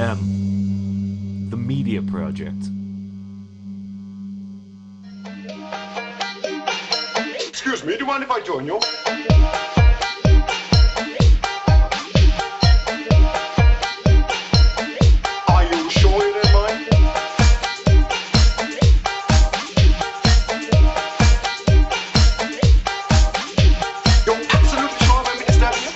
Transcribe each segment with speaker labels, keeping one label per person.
Speaker 1: The Media Project.
Speaker 2: Excuse me, do you mind if I join you? Are you sure you don't mind? You're absolutely sure I'm understanding you?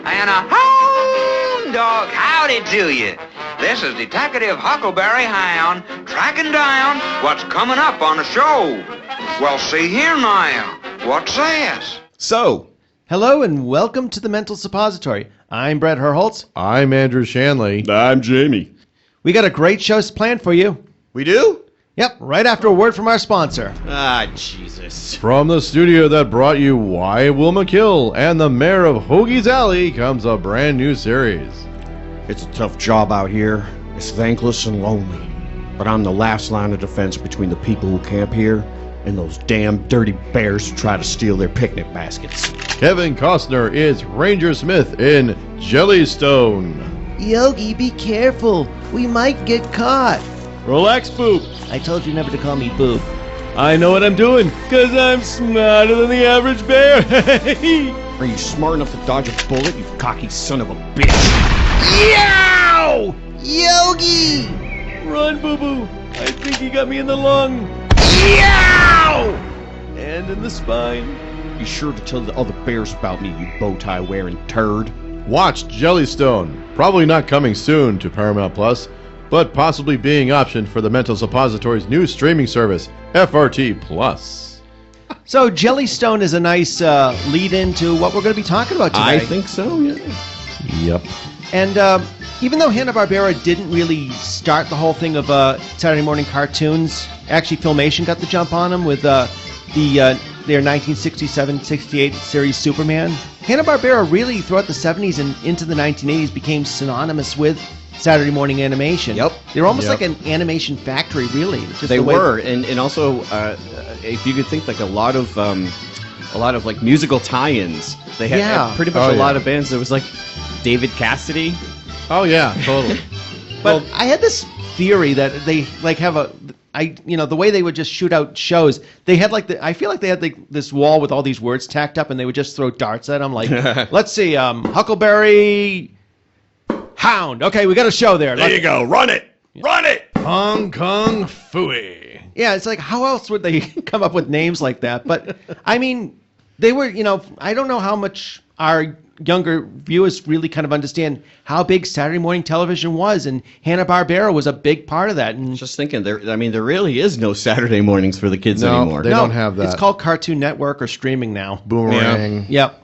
Speaker 3: And a hound dog, howdy to you. This is Detective Huckleberry Hound tracking down what's coming up on the show. Well, see here now. What's this?
Speaker 4: So, hello and welcome to the Mental Suppository. I'm Bret Herholtz.
Speaker 5: I'm Andrew Shanley.
Speaker 6: I'm Jamie.
Speaker 4: We got a great show planned for you.
Speaker 6: We do?
Speaker 4: Yep, right after a word from our sponsor.
Speaker 6: Ah, Jesus.
Speaker 5: From the studio that brought you Why Wilma Kill and the Mayor of Hoagie's Alley comes a brand new series.
Speaker 6: It's a tough job out here. It's thankless and lonely. But I'm the last line of defense between the people who camp here and those damn dirty bears who try to steal their picnic baskets.
Speaker 5: Kevin Costner is Ranger Smith in Jellystone.
Speaker 4: Yogi, be careful. We might get caught.
Speaker 7: Relax, Boop.
Speaker 4: I told you never to call me Boop.
Speaker 7: I know what I'm doing, because I'm smarter than the average bear.
Speaker 6: Are you smart enough to dodge a bullet, you cocky son of a bitch?
Speaker 4: Yow! Yogi!
Speaker 7: Run, Boo-Boo. I think he got me in the lung.
Speaker 4: Yow!
Speaker 7: And in the spine.
Speaker 6: Be sure to tell the other bears about me, you bow tie wearing turd.
Speaker 5: Watch Jellystone. Probably not coming soon to Paramount Plus, but possibly being optioned for the Mental Suppository's new streaming service, FRT Plus.
Speaker 4: So Jellystone is a nice lead into what we're going to be talking about today.
Speaker 6: I think so, yeah.
Speaker 5: Yep.
Speaker 4: And even though Hanna Barbera didn't really start the whole thing of Saturday morning cartoons, actually Filmation got the jump on them with their 1967-68 series Superman. Hanna Barbera really throughout the 70s and into the 1980s became synonymous with Saturday morning animation.
Speaker 6: Yep.
Speaker 4: They were almost
Speaker 5: Yep.
Speaker 4: like an animation factory, really. Just
Speaker 6: They
Speaker 4: the way-
Speaker 6: were, and also, if you could think like a lot of like musical tie-ins. They had
Speaker 4: Yeah.
Speaker 6: pretty much
Speaker 5: Oh,
Speaker 6: a lot
Speaker 5: yeah.
Speaker 6: of bands. There was like David Cassidy.
Speaker 5: Oh, yeah, totally.
Speaker 4: But I had this theory that they like have the way they would just shoot out shows, they had I feel like they had this wall with all these words tacked up and they would just throw darts at them like, let's see, Huckleberry Hound. Okay, we got a show there.
Speaker 6: There you go. Run it. Run it.
Speaker 5: Hong Kong Phooey.
Speaker 4: Yeah, it's like, how else would they come up with names like that? But, I mean, they were, I don't know how much our younger viewers really kind of understand how big Saturday morning television was, and Hanna-Barbera was a big part of that. And
Speaker 6: Just thinking, there really is no Saturday mornings for the kids
Speaker 5: No,
Speaker 6: anymore.
Speaker 5: they don't have that.
Speaker 4: It's called Cartoon Network or streaming now.
Speaker 5: Boomerang.
Speaker 4: Yep.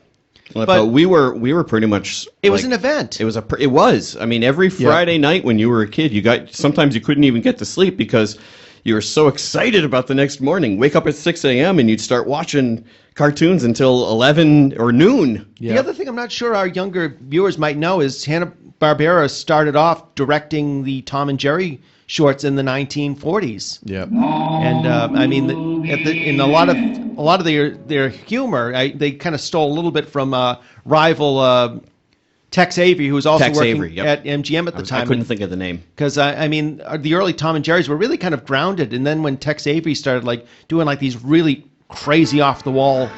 Speaker 6: But we were pretty much.
Speaker 4: It was an event.
Speaker 6: It was. I mean, every Friday night when you were a kid, sometimes you couldn't even get to sleep because you were so excited about the next morning. Wake up at 6 a.m. and you'd start watching cartoons until 11 or noon.
Speaker 4: The other thing I'm not sure our younger viewers might know is Hanna-Barbera started off directing the Tom and Jerry shorts in the 1940s.
Speaker 5: Yep.
Speaker 4: And I mean, in a lot of their humor, they kind of stole a little bit from rival Tex Avery, who was also
Speaker 6: Tex
Speaker 4: working
Speaker 6: Avery, yep.
Speaker 4: at MGM at the time.
Speaker 6: I couldn't think of the name.
Speaker 4: Because I mean, the early Tom and Jerry's were really kind of grounded, and then when Tex Avery started doing these really crazy off the wall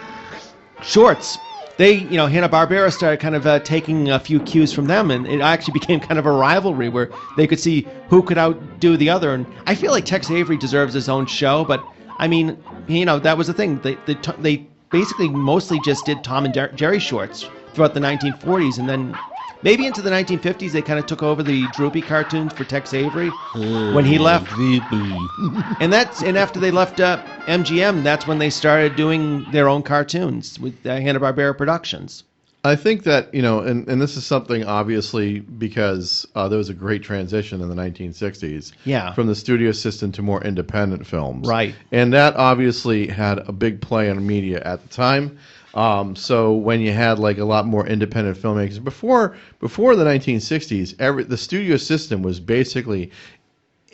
Speaker 4: shorts, they, Hanna-Barbera started kind of taking a few cues from them, and it actually became kind of a rivalry where they could see who could outdo the other. And I feel like Tex Avery deserves his own show, but I mean, that was the thing. They basically mostly just did Tom and Jerry shorts throughout the 1940s, and then maybe into the 1950s they kind of took over the droopy cartoons for Tex Avery when he left. and after they left MGM, that's when they started doing their own cartoons with Hanna-Barbera Productions.
Speaker 5: I think that, and this is something obviously because there was a great transition in the 1960s from the studio system to more independent films.
Speaker 4: Right.
Speaker 5: And that obviously had a big play on media at the time. So when you had a lot more independent filmmakers before the 1960s, the studio system was basically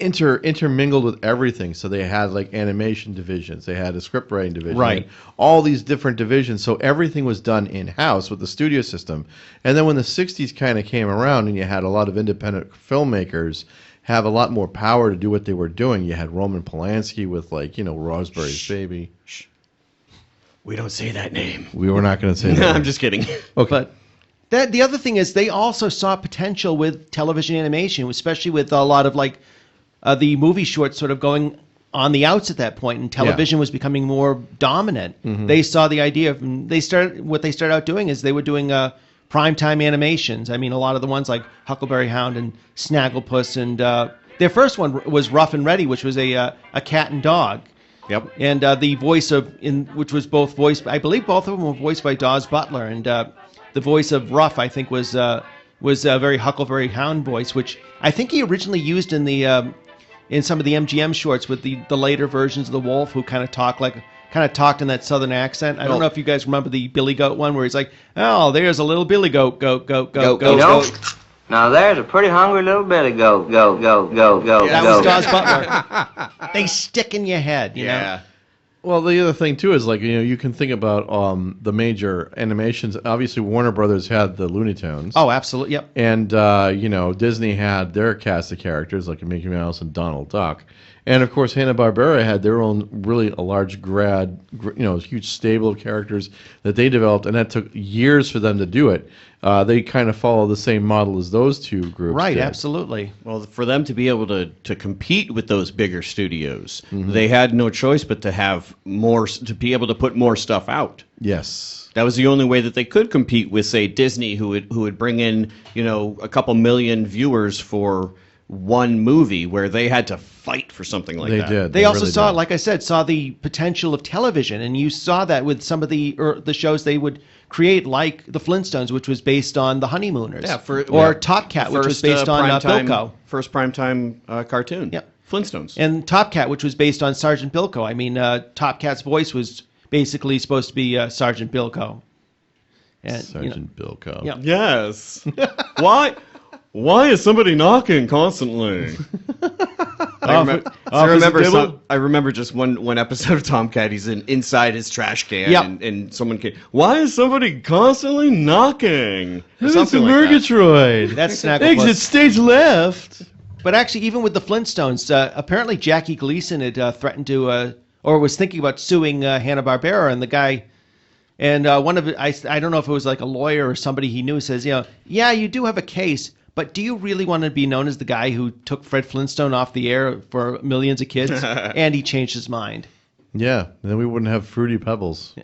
Speaker 5: intermingled with everything. So they had like animation divisions, they had a script writing division,
Speaker 4: Right.
Speaker 5: and all these different divisions. So everything was done in house with the studio system. And then when the '60s kind of came around, and you had a lot of independent filmmakers have a lot more power to do what they were doing. You had Roman Polanski with Rosemary's Baby.
Speaker 6: We don't say that name.
Speaker 5: We were not going to say
Speaker 6: No,
Speaker 5: that.
Speaker 6: I'm just kidding.
Speaker 5: Okay.
Speaker 4: But the other thing is they also saw potential with television animation, especially with a lot of the movie shorts sort of going on the outs at that point, and television was becoming more dominant. They saw the idea of they started out doing is they were doing primetime animations. I mean, a lot of the ones like Huckleberry Hound and Snagglepuss, and their first one was Rough and Ready, which was a cat and dog.
Speaker 6: Yep.
Speaker 4: And the voice which was both voiced, I believe both of them were voiced by Dawes Butler, and the voice of Ruff, I think, was a very Huckleberry Hound voice, which I think he originally used in some of the MGM shorts with the later versions of the Wolf, who kind of talked in that southern accent. I don't know if you guys remember the Billy Goat one, where he's like, "Oh, there's a little Billy Goat, goat, goat, goat, goat, goat."
Speaker 8: Now there's a pretty hungry little Billy goat, goat, goat, goat, goat,
Speaker 4: That was Dawes Butler. They stick in your head, you know.
Speaker 5: Well, the other thing too is you can think about the major animations. Obviously, Warner Brothers had the Looney Tunes.
Speaker 4: Oh, absolutely. Yep.
Speaker 5: And Disney had their cast of characters like Mickey Mouse and Donald Duck, and of course Hanna Barbera had their own a large huge stable of characters that they developed, and that took years for them to do it. They kind of follow the same model as those two groups.
Speaker 4: Right.
Speaker 5: did.
Speaker 4: Absolutely.
Speaker 6: Well, for them to be able to compete with those bigger studios, they had no choice but to have more, to be able to put more stuff out.
Speaker 5: Yes.
Speaker 6: That was the only way that they could compete with, say, Disney, who would bring in, a couple million viewers for one movie, where they had to fight for something like that.
Speaker 5: They did.
Speaker 4: They also
Speaker 5: really
Speaker 4: saw,
Speaker 5: did.
Speaker 4: like I said, the potential of television, and you saw that with some of the shows they would create, like the Flintstones, which was based on the Honeymooners, or Top Cat, which was based on Bilko.
Speaker 6: First primetime cartoon.
Speaker 4: Yep.
Speaker 6: Flintstones.
Speaker 4: And Top Cat, which was based on Sergeant Bilko. I mean, Top Cat's voice was basically supposed to be Sergeant Bilko. And,
Speaker 5: Sergeant Bilko.
Speaker 4: Yeah.
Speaker 6: Yes. Why is somebody knocking constantly? I remember just one episode of Tomcat. He's inside his trash can,
Speaker 4: Yep.
Speaker 6: and someone came. Why is somebody constantly knocking? Or
Speaker 7: It's a
Speaker 6: something like that.
Speaker 7: Murgatroyd.
Speaker 4: That's Snagglepuss.
Speaker 7: Exit stage left.
Speaker 4: But actually, even with the Flintstones, apparently Jackie Gleason had threatened to, or was thinking about suing Hanna-Barbera, and the guy, and one of it, I don't know if it was like a lawyer or somebody he knew, says, yeah, you do have a case, but do you really want to be known as the guy who took Fred Flintstone off the air for millions of kids? And he changed his mind.
Speaker 5: Yeah, then we wouldn't have Fruity Pebbles.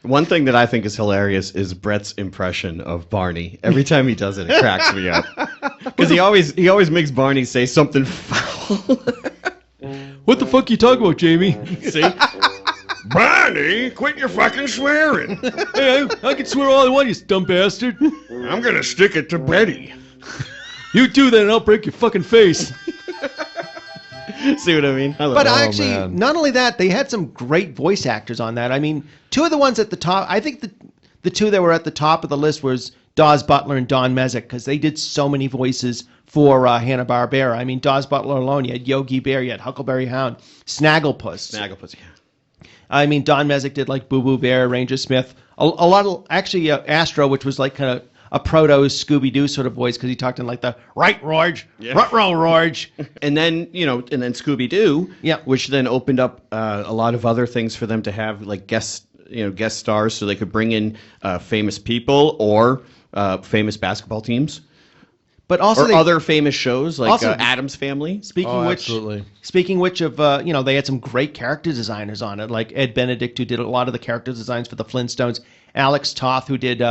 Speaker 6: One thing that I think is hilarious is Bret's impression of Barney. Every time he does it, it cracks me up. Because he always makes Barney say something foul.
Speaker 7: What the fuck you talking about, Jamie?
Speaker 6: See? Barney, quit your fucking swearing.
Speaker 7: Hey, I can swear all I want, you dumb bastard.
Speaker 6: I'm gonna stick it to Betty.
Speaker 7: You do that and I'll break your fucking face.
Speaker 6: See what I mean?
Speaker 4: But actually,
Speaker 5: man.
Speaker 4: not only that, they had some great voice actors on that. I mean, two of the ones at the top, I think the two that were at the top of the list was Dawes Butler and Don Mezek, because they did so many voices for Hanna-Barbera. I mean, Dawes Butler alone, you had Yogi Bear, you had Huckleberry Hound, Snagglepuss.
Speaker 6: Snagglepuss, yeah.
Speaker 4: I mean, Don Mezek did like Boo Boo Bear, Ranger Smith, a lot of, actually, Astro, which was like kind of a proto Scooby-Doo sort of voice, because he talked in like the right Rorge, ruh-roh Rorge.
Speaker 6: And then, Scooby-Doo,
Speaker 4: Yeah.
Speaker 6: which then opened up a lot of other things for them to have, like guest stars, so they could bring in famous people or famous basketball teams.
Speaker 4: But also
Speaker 6: Or other famous shows, like
Speaker 4: Also-
Speaker 6: Addams Family.
Speaker 4: Speaking
Speaker 5: absolutely.
Speaker 4: which of, they had some great character designers on it, like Ed Benedict, who did a lot of the character designs for the Flintstones, Alex Toth, who did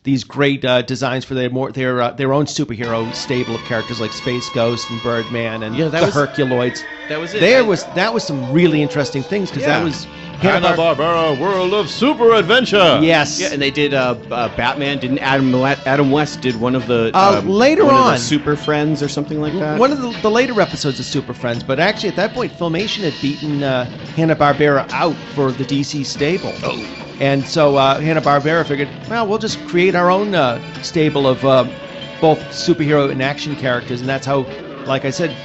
Speaker 4: these great designs for their own superhero stable of characters like Space Ghost and Birdman and
Speaker 6: Yeah, that
Speaker 4: the
Speaker 6: was-
Speaker 4: Herculoids.
Speaker 6: That was it.
Speaker 4: That was some really interesting things, because
Speaker 6: Yeah.
Speaker 4: that was
Speaker 5: Hanna-Barbera World of Super Adventure.
Speaker 4: Yes.
Speaker 6: Yeah, and they did Batman. Didn't Adam West did one of the
Speaker 4: later
Speaker 6: one of the
Speaker 4: on.
Speaker 6: Super Friends or something like that?
Speaker 4: One of the later episodes of Super Friends, but actually at that point, Filmation had beaten Hanna-Barbera out for the DC stable. Oh. And so Hanna-Barbera figured, well, we'll just create our own stable of both superhero and action characters, and that's how like I said,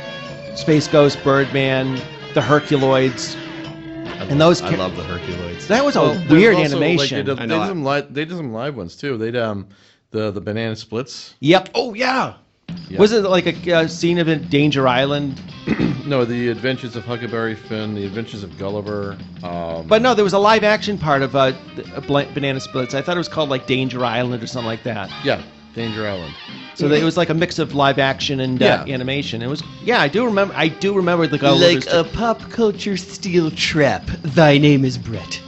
Speaker 4: Space Ghost, Birdman, the Herculoids, and those.
Speaker 6: I love the Herculoids.
Speaker 4: That was
Speaker 5: Well,
Speaker 4: a
Speaker 5: there's
Speaker 4: weird
Speaker 5: also,
Speaker 4: animation.
Speaker 5: Like,
Speaker 6: I know.
Speaker 5: they did some live ones too. They did the banana splits.
Speaker 4: Yep.
Speaker 6: Oh yeah.
Speaker 5: Yeah.
Speaker 4: Was it like a scene of it, Danger Island?
Speaker 5: No, the Adventures of Huckleberry Finn, the Adventures of Gulliver.
Speaker 4: But no, there was a live action part of Banana Splits. I thought it was called like Danger Island or something like that.
Speaker 5: Yeah, Danger Island.
Speaker 4: So it was like a mix of live action and
Speaker 5: Yeah.
Speaker 4: animation. It was, yeah, I do remember the Gulliver's.
Speaker 6: Like a pop culture steel trap. Thy name is Bret.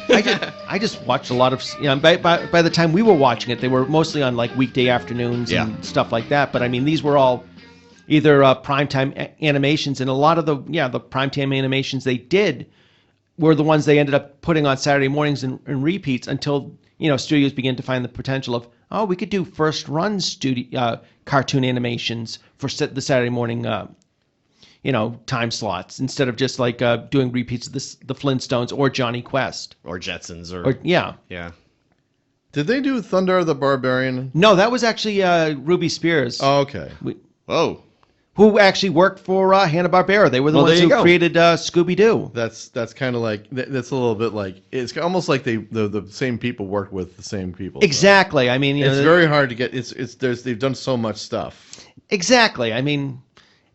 Speaker 4: I just watched a lot of, by the time we were watching it, they were mostly on like weekday afternoons and stuff like that. But I mean, these were all either primetime animations, and a lot of the primetime animations they did were the ones they ended up putting on Saturday mornings and repeats until, studios began to find the potential of, we could do first run cartoon animations for the Saturday morning time slots instead of just like doing repeats of the Flintstones or Johnny Quest.
Speaker 6: Or Jetsons
Speaker 4: Or yeah.
Speaker 5: Did they do Thunder the Barbarian?
Speaker 4: No, that was actually Ruby Spears.
Speaker 5: Oh, okay.
Speaker 6: Oh.
Speaker 4: Who actually worked for Hanna Barbera. They were the ones who created Scooby Doo.
Speaker 5: That's kind of like that's a little bit like it's almost like the same people worked with the same people.
Speaker 4: Exactly. I mean,
Speaker 5: it's very hard to get. They've done so much stuff.
Speaker 4: Exactly. I mean,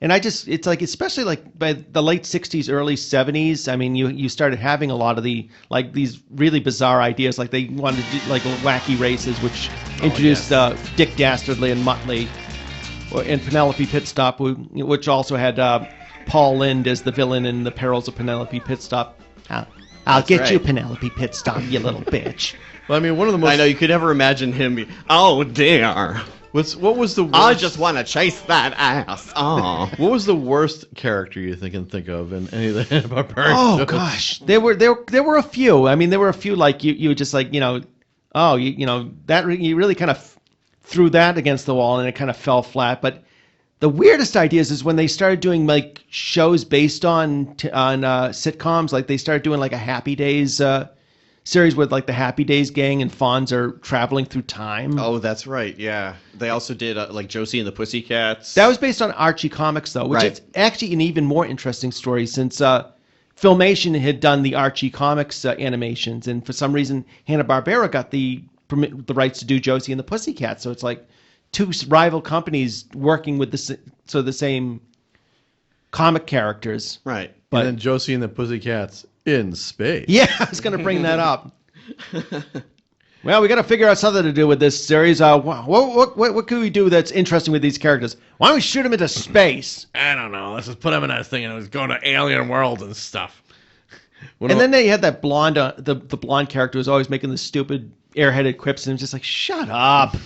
Speaker 4: and it's like, especially like by the late 60s, early 70s, I mean, you started having a lot of these really bizarre ideas. Like they wanted to do like wacky races, which introduced Dick Dastardly and Muttley, and Penelope Pitstop, which also had Paul Lynde as the villain in The Perils of Penelope Pitstop. I'll get you, Penelope Pitstop, you little bitch.
Speaker 5: Well, I mean, one of the most.
Speaker 6: I know, you could never imagine him be, oh dear.
Speaker 5: What was the worst?
Speaker 6: I just want to chase that ass. Oh.
Speaker 5: What was the worst character you can think of in any of the Hanna-Barbera
Speaker 4: Oh
Speaker 5: shows?
Speaker 4: gosh, there were a few. I mean, there were a few like you just like that you really kind of threw that against the wall and it kind of fell flat. But the weirdest ideas is when they started doing like shows based on sitcoms. Like they started doing like a Happy Days series with like the Happy Days gang and Fonz are traveling through time.
Speaker 6: Oh, that's right. Yeah. They also did like Josie and the Pussycats.
Speaker 4: That was based on Archie comics though, which is actually an even more interesting story since Filmation had done the Archie comics animations, and for some reason Hanna-Barbera got the rights to do Josie and the Pussycats. So it's like two rival companies working with the same comic characters.
Speaker 6: Right.
Speaker 5: And then Josie and the Pussycats in space.
Speaker 4: Yeah, I was going to bring that up. Well, we got to figure out something to do with this series. What could we do that's interesting with these characters? Why don't we shoot them into space?
Speaker 5: I don't know. Let's just put them in a thing and let's go to alien worlds and stuff.
Speaker 4: Then they had that blonde, the blonde character who was always making the stupid airheaded quips, and it was just like, shut up.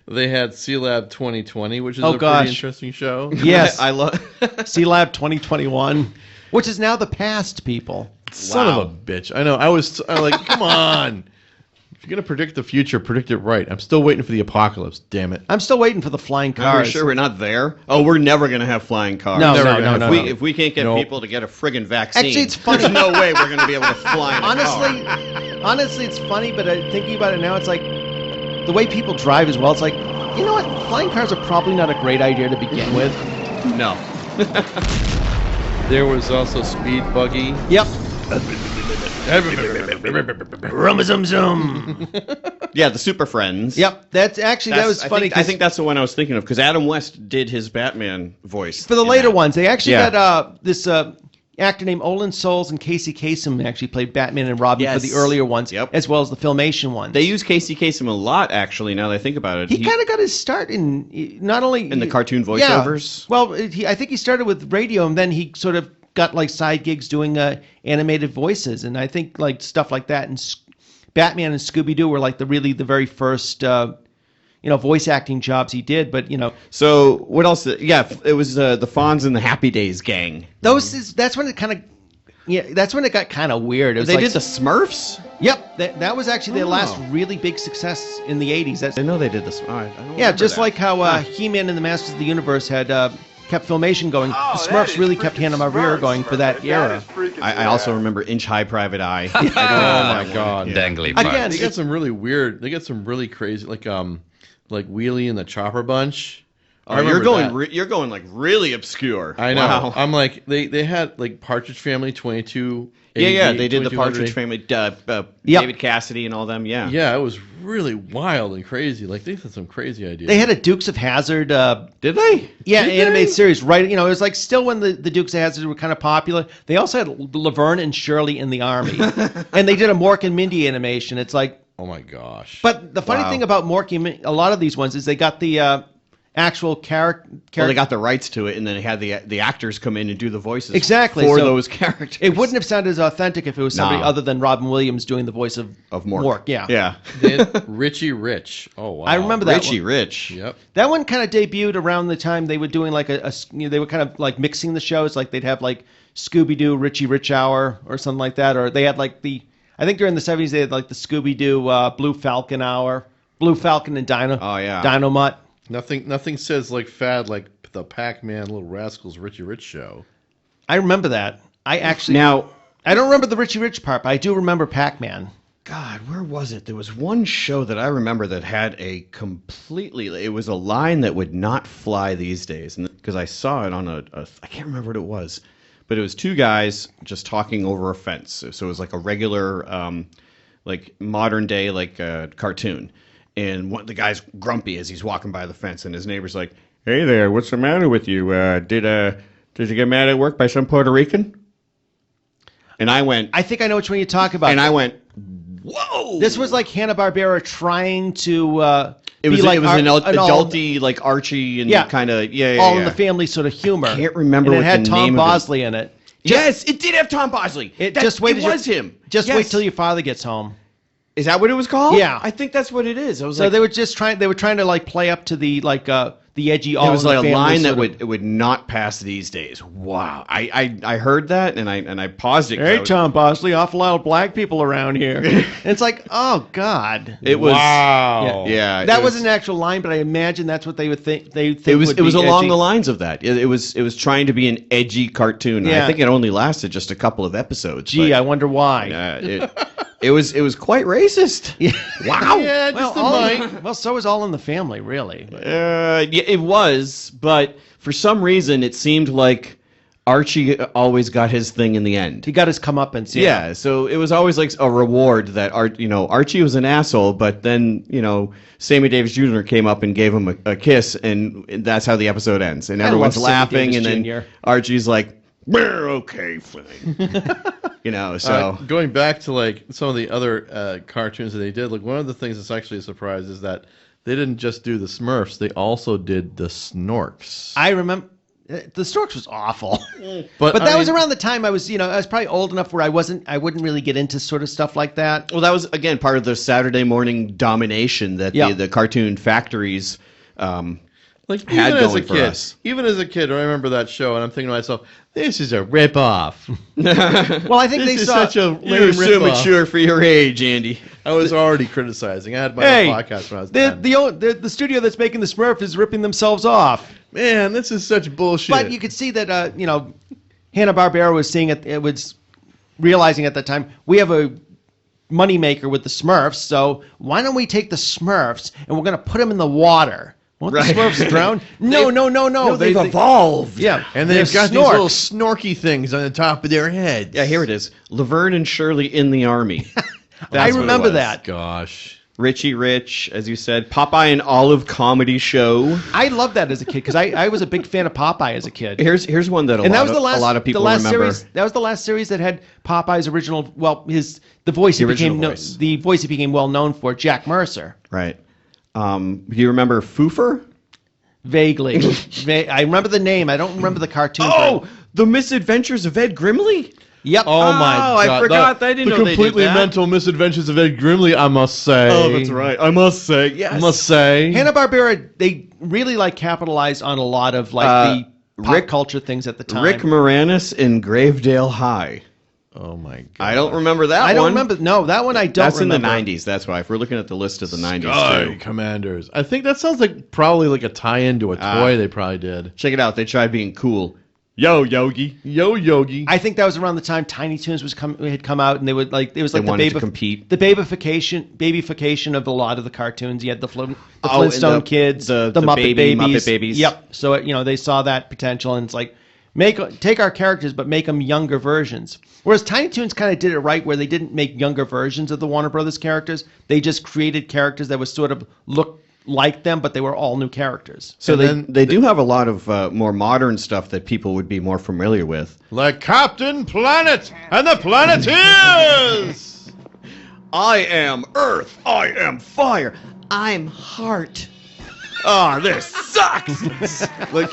Speaker 5: They had C-Lab 2020, which is a pretty interesting show.
Speaker 4: Yes.
Speaker 6: I love
Speaker 4: C-Lab 2021, which is now the past, people.
Speaker 5: Son of a bitch. I know. I was like, come on. If you're going to predict the future, predict it right. I'm still waiting for the apocalypse, damn it.
Speaker 4: I'm still waiting for the flying
Speaker 6: Are we
Speaker 4: cars.
Speaker 6: sure we're not there? Oh, we're never going to have flying cars.
Speaker 4: No.
Speaker 6: If we can't get people to get a friggin' vaccine,
Speaker 4: Actually, it's funny.
Speaker 6: there's no way we're going to be able to fly in a car.
Speaker 4: Honestly, it's funny, but thinking about it now, it's like the way people drive as well. It's like, you know what? Flying cars are probably not a great idea to begin with.
Speaker 6: No.
Speaker 5: There was also Speed Buggy.
Speaker 4: Yep. Rum zoom.
Speaker 6: Yeah, the Super Friends.
Speaker 4: Yep. That was funny.
Speaker 6: I think that's the one I was thinking of because Adam West did his Batman voice
Speaker 4: for the
Speaker 6: in
Speaker 4: later
Speaker 6: that.
Speaker 4: ones. They actually had this actor named Olin Souls and Casey Kasem actually played Batman and Robin for the earlier ones, as well as the Filmation ones.
Speaker 6: They use Casey Kasem a lot, actually. Now that I think about it,
Speaker 4: he kind of got his start in not only
Speaker 6: in the cartoon voiceovers.
Speaker 4: Yeah. Well, I think he started with radio, and then he sort of got like side gigs doing animated voices, and I think like stuff like that. And Batman and Scooby Doo were like the very first voice acting jobs he did. But
Speaker 6: so what else? Yeah, it was the Fonz and the Happy Days gang.
Speaker 4: That's when it kind of that's when it got kind of weird. It was
Speaker 6: did the Smurfs.
Speaker 4: Yep, that was actually their last really big success in the 80s.
Speaker 6: I know they did this. I don't
Speaker 4: just
Speaker 6: that.
Speaker 4: like how He-Man and the Masters of the Universe had kept Filmation going. The Smurfs really kept Hanna Barbera going for that era.
Speaker 6: I also remember Inch High Private Eye.
Speaker 5: Oh my God,
Speaker 9: dangly.
Speaker 4: Again,
Speaker 5: they got some really weird. They got some really crazy like Wheelie and the Chopper Bunch.
Speaker 6: Oh,
Speaker 5: I
Speaker 6: you're
Speaker 5: remember
Speaker 6: going you're going like really obscure.
Speaker 5: I know.
Speaker 6: Wow.
Speaker 5: I'm like they had like Partridge Family 22.
Speaker 6: Yeah, they did the
Speaker 5: 2200.
Speaker 6: Partridge Family,
Speaker 4: Yep.
Speaker 6: David Cassidy and all them. Yeah.
Speaker 5: Yeah, it was really wild and crazy. Like they had some crazy ideas.
Speaker 4: They had a Dukes of Hazzard.
Speaker 6: Did they?
Speaker 4: Yeah,
Speaker 5: Did
Speaker 4: animated
Speaker 5: they?
Speaker 4: series. Right. You know, it was like still when the Dukes of Hazzard were kind of popular. They also had Laverne and Shirley in the army, and they did a Mork and Mindy animation. It's like,
Speaker 5: Oh my gosh.
Speaker 4: but the funny
Speaker 6: Wow.
Speaker 4: thing about Mork and Mindy, a lot of these ones is they got the actual character.
Speaker 6: Well, they got the rights to it, and then they had the actors come in and do the voices
Speaker 4: Exactly,
Speaker 6: for
Speaker 4: so
Speaker 6: those characters.
Speaker 4: It wouldn't have sounded as authentic if it was somebody
Speaker 6: No.
Speaker 4: other than Robin Williams doing the voice of
Speaker 6: Mork.
Speaker 4: Yeah.
Speaker 6: Yeah.
Speaker 5: They had Richie Rich. Oh wow.
Speaker 4: I remember that
Speaker 6: Richie
Speaker 4: one.
Speaker 6: Rich.
Speaker 5: Yep.
Speaker 4: That one kind of debuted around the time they were doing like they were kind of like mixing the shows. Like they'd have like Scooby-Doo Richie Rich Hour or something like that. Or they had like I think during the 70s they had like the Scooby-Doo Blue Falcon Hour. Blue Falcon and
Speaker 6: Oh, yeah.
Speaker 4: Dino Mutt.
Speaker 5: Nothing says like fad like the Pac-Man Little Rascals Richie Rich show.
Speaker 4: I remember that. I actually
Speaker 6: Now,
Speaker 4: I don't remember the Richie Rich part, but I do remember Pac-Man.
Speaker 6: God, where was it? There was one show that I remember that had a completely. It was a line that would not fly these days, and because I saw it on I can't remember what it was, but it was two guys just talking over a fence. So it was like a regular, like modern day cartoon, and the guy's grumpy as he's walking by the fence, and his neighbor's like, "Hey there, what's the matter with you? Did you get mad at work by some Puerto Rican?" And I went,
Speaker 4: I think I know which one you talk about.
Speaker 6: and I went, "Whoa!"
Speaker 4: This was like Hanna Barbera trying to.
Speaker 6: It was
Speaker 4: be like
Speaker 6: it was an
Speaker 4: all-
Speaker 6: adulty like Archie and
Speaker 4: Yeah.
Speaker 6: kind of
Speaker 4: all in the family sort of humor.
Speaker 6: I can't remember
Speaker 4: and it
Speaker 6: what
Speaker 4: had
Speaker 6: the
Speaker 4: Tom
Speaker 6: name of it-
Speaker 4: Bosley in it.
Speaker 6: Yes, it did have Tom Bosley.
Speaker 4: Just wait.
Speaker 6: It was him.
Speaker 4: Just
Speaker 6: Yes.
Speaker 4: wait till your father gets home.
Speaker 6: Is that what it was called?
Speaker 4: Yeah.
Speaker 6: I think that's what it is. I was
Speaker 4: So
Speaker 6: like,
Speaker 4: they were just trying. They were trying to like play up to the the edgy.
Speaker 6: it was like a line that would not pass these days. Wow. I heard that and I paused it. 'cause I
Speaker 4: Hey,
Speaker 6: was-
Speaker 4: Tom Bosley, awful lot of black people around here. And it's like, oh God.
Speaker 6: It was
Speaker 5: Wow.
Speaker 6: Yeah.
Speaker 4: That
Speaker 6: it
Speaker 4: was an actual line, but I imagine that's what they would think. It
Speaker 6: was along
Speaker 4: edgy.
Speaker 6: the lines of that. It was trying to be an edgy cartoon.
Speaker 4: Yeah.
Speaker 6: I think it only lasted just a couple of episodes.
Speaker 4: Gee,
Speaker 6: but,
Speaker 4: I wonder why.
Speaker 6: it was quite racist. Wow.
Speaker 5: Yeah,
Speaker 4: Well,
Speaker 5: just a mic.
Speaker 4: well, so was All in the Family, really.
Speaker 6: Yeah, it was, but for some reason it seemed like Archie always got his thing in the end.
Speaker 4: He got his comeuppance.
Speaker 6: Yeah, so it was always like a reward that Archie was an asshole, but then Sammy Davis Jr. came up and gave him a kiss, and that's how the episode ends, and
Speaker 4: I
Speaker 6: everyone's
Speaker 4: love Sammy
Speaker 6: laughing,
Speaker 4: Davis
Speaker 6: and
Speaker 4: Jr..
Speaker 6: then Archie's like, "We're okay, fine," So
Speaker 5: Going back to like some of the other cartoons that they did, like one of the things that's actually a surprise is that they didn't just do the Smurfs; they also did the Snorks.
Speaker 4: I remember. The Storks was awful,
Speaker 5: But
Speaker 4: but
Speaker 5: I
Speaker 4: that was
Speaker 5: mean-
Speaker 4: around the time I was probably old enough where I wouldn't really get into sort of stuff like that.
Speaker 6: well, that was again part of the Saturday morning domination that
Speaker 4: Yeah.
Speaker 6: the cartoon factories.
Speaker 5: Like
Speaker 6: had
Speaker 5: even as
Speaker 6: going
Speaker 5: a
Speaker 6: for
Speaker 5: kid,
Speaker 6: us.
Speaker 5: even as a kid, I remember that show, and I'm thinking to myself, "This is a rip-off."
Speaker 4: Well, I think
Speaker 5: This
Speaker 4: they
Speaker 5: is
Speaker 4: saw.
Speaker 5: such a
Speaker 6: You're
Speaker 5: lame
Speaker 6: so
Speaker 5: rip-off.
Speaker 6: mature for your age, Andy.
Speaker 5: I was already criticizing. I had my
Speaker 4: Hey,
Speaker 5: own podcast when I was 10.
Speaker 4: the studio that's making the Smurf is ripping themselves off.
Speaker 5: Man, this is such bullshit.
Speaker 4: But you could see that Hanna Barbera was seeing it. It was realizing at that time we have a moneymaker with the Smurfs. So why don't we take the Smurfs and we're going to put them in the water? Won't
Speaker 6: Right.
Speaker 4: the Smurfs drown? No.
Speaker 6: They've evolved.
Speaker 4: Yeah,
Speaker 5: and they've
Speaker 4: they're
Speaker 5: got these little
Speaker 4: snorks.
Speaker 5: snorky things on the top of their heads.
Speaker 6: Yeah, here it is. Laverne and Shirley in the army.
Speaker 4: I
Speaker 6: That's what it
Speaker 4: remember
Speaker 6: was.
Speaker 4: that.
Speaker 5: Gosh.
Speaker 6: Richie Rich, as you said, Popeye and Olive comedy show.
Speaker 4: I loved that as a kid because I was a big fan of Popeye as a kid.
Speaker 6: Here's one that a lot of people
Speaker 4: the last
Speaker 6: remember.
Speaker 4: series. That was the last series that had Popeye's original. Well, the voice he
Speaker 6: original
Speaker 4: became
Speaker 6: voice.
Speaker 4: the voice he became well known for, Jack Mercer.
Speaker 6: Right. Do you remember Foofer?
Speaker 4: Vaguely, I remember the name. I don't remember the cartoon.
Speaker 6: Oh, The Misadventures of Ed Grimley?
Speaker 4: Yep.
Speaker 5: Oh my
Speaker 6: I
Speaker 5: god.
Speaker 6: forgot. I didn't
Speaker 5: the
Speaker 6: know they did
Speaker 5: completely
Speaker 6: that.
Speaker 5: mental misadventures of Ed Grimley, I must say.
Speaker 6: Oh, that's right. I must say. Yes.
Speaker 5: I must say.
Speaker 4: Hanna Barbera, they really capitalized on a lot of the pop culture things at the time.
Speaker 6: Rick Moranis in Gravedale High.
Speaker 5: Oh my god.
Speaker 6: I don't remember that
Speaker 4: I don't
Speaker 6: one.
Speaker 4: remember. No, that one I don't.
Speaker 6: That's
Speaker 4: remember.
Speaker 6: in the 90s. That's why. If we're looking at the list of the 90s,
Speaker 5: Sky
Speaker 6: too.
Speaker 5: Commanders. I think that sounds like probably like a tie-in to a toy they probably did.
Speaker 6: Check it out. They tried being cool. Yo, Yogi.
Speaker 5: Yo, Yogi.
Speaker 4: I think that was around the time Tiny Toons had come out, and they would like it was like
Speaker 6: They wanted to compete.
Speaker 4: the babyfication of a lot of the cartoons. You had the
Speaker 6: and
Speaker 4: Flintstone kids, the Muppet
Speaker 6: Muppet Babies.
Speaker 4: Yep. So they saw that potential, and it's like take our characters, but make them younger versions. Whereas Tiny Toons kind of did it right, where they didn't make younger versions of the Warner Brothers characters. They just created characters that would sort of look like them, but they were all new characters.
Speaker 6: So they do have a lot of more modern stuff that people would be more familiar with.
Speaker 5: Like Captain Planet and the Planeteers!
Speaker 6: I am Earth. I am Fire. I'm Heart. Oh, this sucks.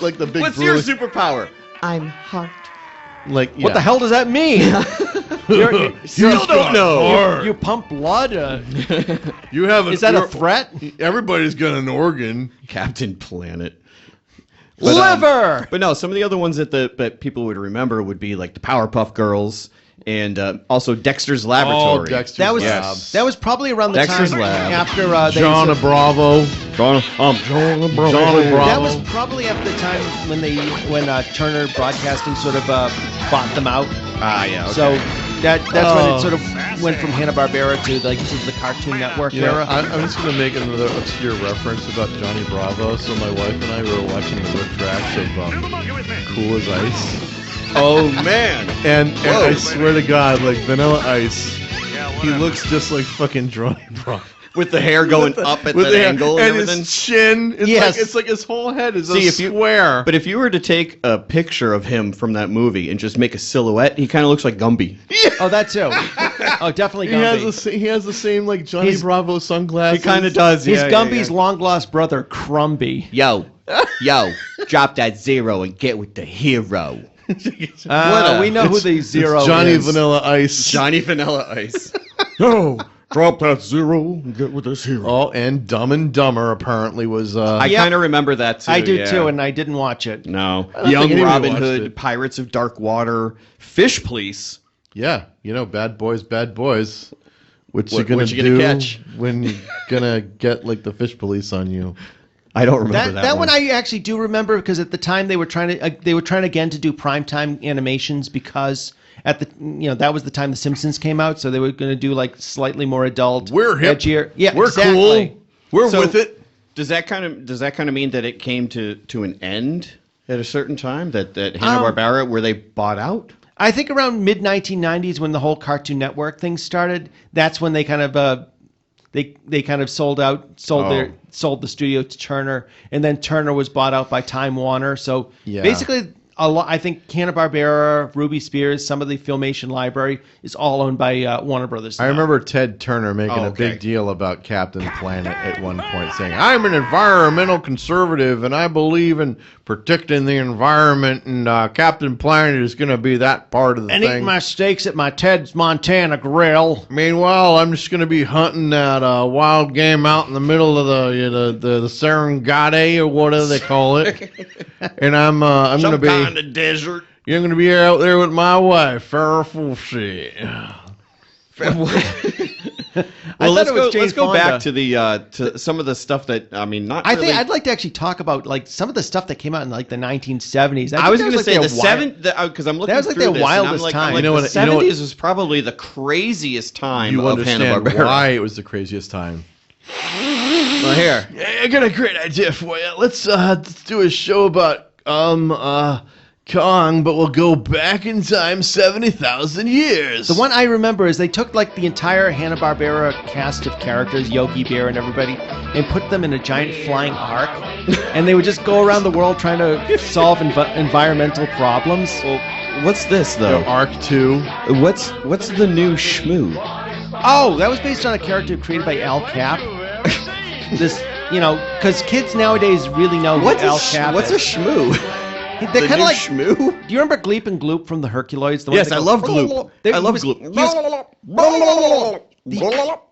Speaker 5: like the big
Speaker 6: What's your superpower? I'm Heart.
Speaker 5: Like,
Speaker 4: What the hell does that mean?
Speaker 6: Still don't know.
Speaker 4: You pump blood?
Speaker 5: You have
Speaker 4: Is that a threat?
Speaker 5: Everybody's got an organ.
Speaker 6: Captain Planet.
Speaker 4: Liver!
Speaker 6: But no, some of the other ones that people would remember would be like the Powerpuff Girls and also Dexter's Laboratory.
Speaker 5: Oh, Dexter's
Speaker 4: That was
Speaker 5: Lab.
Speaker 4: that was probably around the
Speaker 6: Dexter's
Speaker 4: time
Speaker 6: Lab.
Speaker 4: after
Speaker 5: John
Speaker 4: they,
Speaker 5: Bravo.
Speaker 6: John Bravo.
Speaker 4: That was probably after the time when Turner Broadcasting sort of bought them out.
Speaker 6: Yeah. Okay.
Speaker 4: So that's when it sort of went from Hanna-Barbera to the Cartoon Network era.
Speaker 5: I'm just going to make another obscure reference about Johnny Bravo. So my wife and I were watching the retracts of Cool as Ice.
Speaker 6: Oh man.
Speaker 5: And I swear to God, like Vanilla Ice, he looks just like fucking Johnny Bravo.
Speaker 6: With the hair going up at that angle and everything.
Speaker 5: His chin, it's like his whole head is a square.
Speaker 6: But if you were to take a picture of him from that movie and just make a silhouette, he kind of looks like Gumby.
Speaker 5: Yeah.
Speaker 4: Oh, that too. Oh, definitely Gumby.
Speaker 5: He has the same like Johnny Bravo sunglasses.
Speaker 6: He kind of does.
Speaker 4: He's Gumby's long lost brother, Crumby.
Speaker 6: Yo, drop that zero and get with the hero.
Speaker 4: We know who the zero
Speaker 5: It's Johnny
Speaker 4: is.
Speaker 5: Vanilla Ice.
Speaker 6: Johnny Vanilla Ice.
Speaker 5: No, drop that zero and get with this hero. Oh, and Dumb and Dumber apparently was.
Speaker 6: I kind of remember that too.
Speaker 4: I do too, and I didn't watch it.
Speaker 6: No.
Speaker 5: don't
Speaker 6: Young
Speaker 5: think anybody
Speaker 6: Robin
Speaker 5: watched
Speaker 6: Hood,
Speaker 5: it.
Speaker 6: Pirates of Dark Water, Fish Police.
Speaker 5: Yeah, Bad Boys, Bad Boys. What you
Speaker 6: What
Speaker 5: gonna
Speaker 6: you gonna
Speaker 5: do
Speaker 6: catch?
Speaker 5: when you gonna get like the fish police on you?
Speaker 6: I don't remember
Speaker 4: That one I actually do remember because at the time they were trying again to do primetime animations because at the that was the time The Simpsons came out, so they were going to do like slightly more adult.
Speaker 5: We're hip.
Speaker 4: Edgier. Yeah,
Speaker 5: We're
Speaker 4: exactly.
Speaker 5: cool. We're
Speaker 6: So-
Speaker 5: with it.
Speaker 6: Does that kind of mean that it came to an end at a certain time that Hanna-Barbera were they bought out?
Speaker 4: I think around mid 1990s when the whole Cartoon Network thing started, that's when they kind of they kind of sold the studio to Turner, and then Turner was bought out by Time Warner. So basically, I think Hanna-Barbera, Ruby Spears, some of the Filmation library is all owned by Warner Brothers.
Speaker 5: I remember Ted Turner making a big deal about Captain Planet at one point, saying, "I'm an environmental conservative, and I believe in protecting the environment, and Captain Planet is going to be that part of the
Speaker 4: and
Speaker 5: thing."
Speaker 4: eating my steaks at my Ted's Montana grill.
Speaker 5: Meanwhile, I'm just going to be hunting that wild game out in the middle of the Serengeti or whatever they call it, and I'm going to be.
Speaker 6: The desert.
Speaker 5: You're going to be out there with my wife, Farrah Fawcett.
Speaker 6: Well, let's
Speaker 4: Jane
Speaker 6: go
Speaker 4: Fonda.
Speaker 6: back to the to some of the stuff that not.
Speaker 4: I
Speaker 6: really,
Speaker 4: think I'd like to actually talk about like some of the stuff that came out in like the 1970s.
Speaker 6: I was going to say
Speaker 4: the
Speaker 6: the seventh because I'm looking
Speaker 4: That was like
Speaker 6: through
Speaker 4: their
Speaker 6: this, and I'm
Speaker 4: wildest
Speaker 6: like,
Speaker 4: time.
Speaker 6: I'm like,
Speaker 5: You know
Speaker 6: the
Speaker 5: what- you know what-
Speaker 6: 70s was probably the craziest time
Speaker 5: You
Speaker 6: of
Speaker 5: understand
Speaker 6: Hanna-Barbera.
Speaker 5: why it was the craziest time.
Speaker 6: Well, here.
Speaker 5: I got a great idea for you. Let's do a show about Kong, but we'll go back in time 70,000 years.
Speaker 4: The one I remember is they took like the entire Hanna-Barbera cast of characters, Yogi Bear and everybody, and put them in a giant flying ark, and they would just go around the world trying to solve environmental problems.
Speaker 6: Well, what's this though?
Speaker 5: Arc 2.
Speaker 6: What's the new Shmoo?
Speaker 4: Oh, that was based on a character created by Al Cap. This, because kids nowadays really know who Al Cap
Speaker 6: What's a
Speaker 4: is.
Speaker 6: Shmoo?
Speaker 4: They're
Speaker 6: The
Speaker 4: kind
Speaker 6: new
Speaker 4: of like.
Speaker 6: Shmoo?
Speaker 4: Do you remember Gleep and Gloop from the Herculoids? The one
Speaker 6: Yes,
Speaker 4: that
Speaker 6: I
Speaker 4: goes-
Speaker 6: love Gloop. I love Gloop.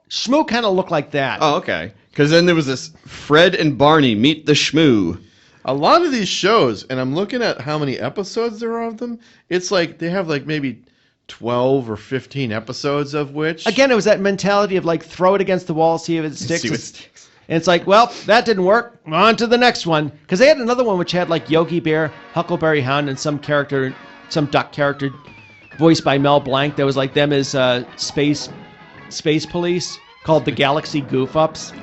Speaker 4: Shmoo kind of looked like that.
Speaker 6: Oh, okay. Because then there was this Fred and Barney Meet the Shmoo.
Speaker 5: A lot of these shows, and I'm looking at how many episodes there are of them, it's like they have like maybe 12 or 15 episodes of which.
Speaker 4: Again, it was that mentality of like throw it against the wall, see if it sticks.
Speaker 6: See what sticks.
Speaker 4: And it's like, well, that didn't work. On to the next one. Because they had another one which had like Yogi Bear, Huckleberry Hound, and some duck character voiced by Mel Blanc that was like them as space police called the Galaxy Goof Ups.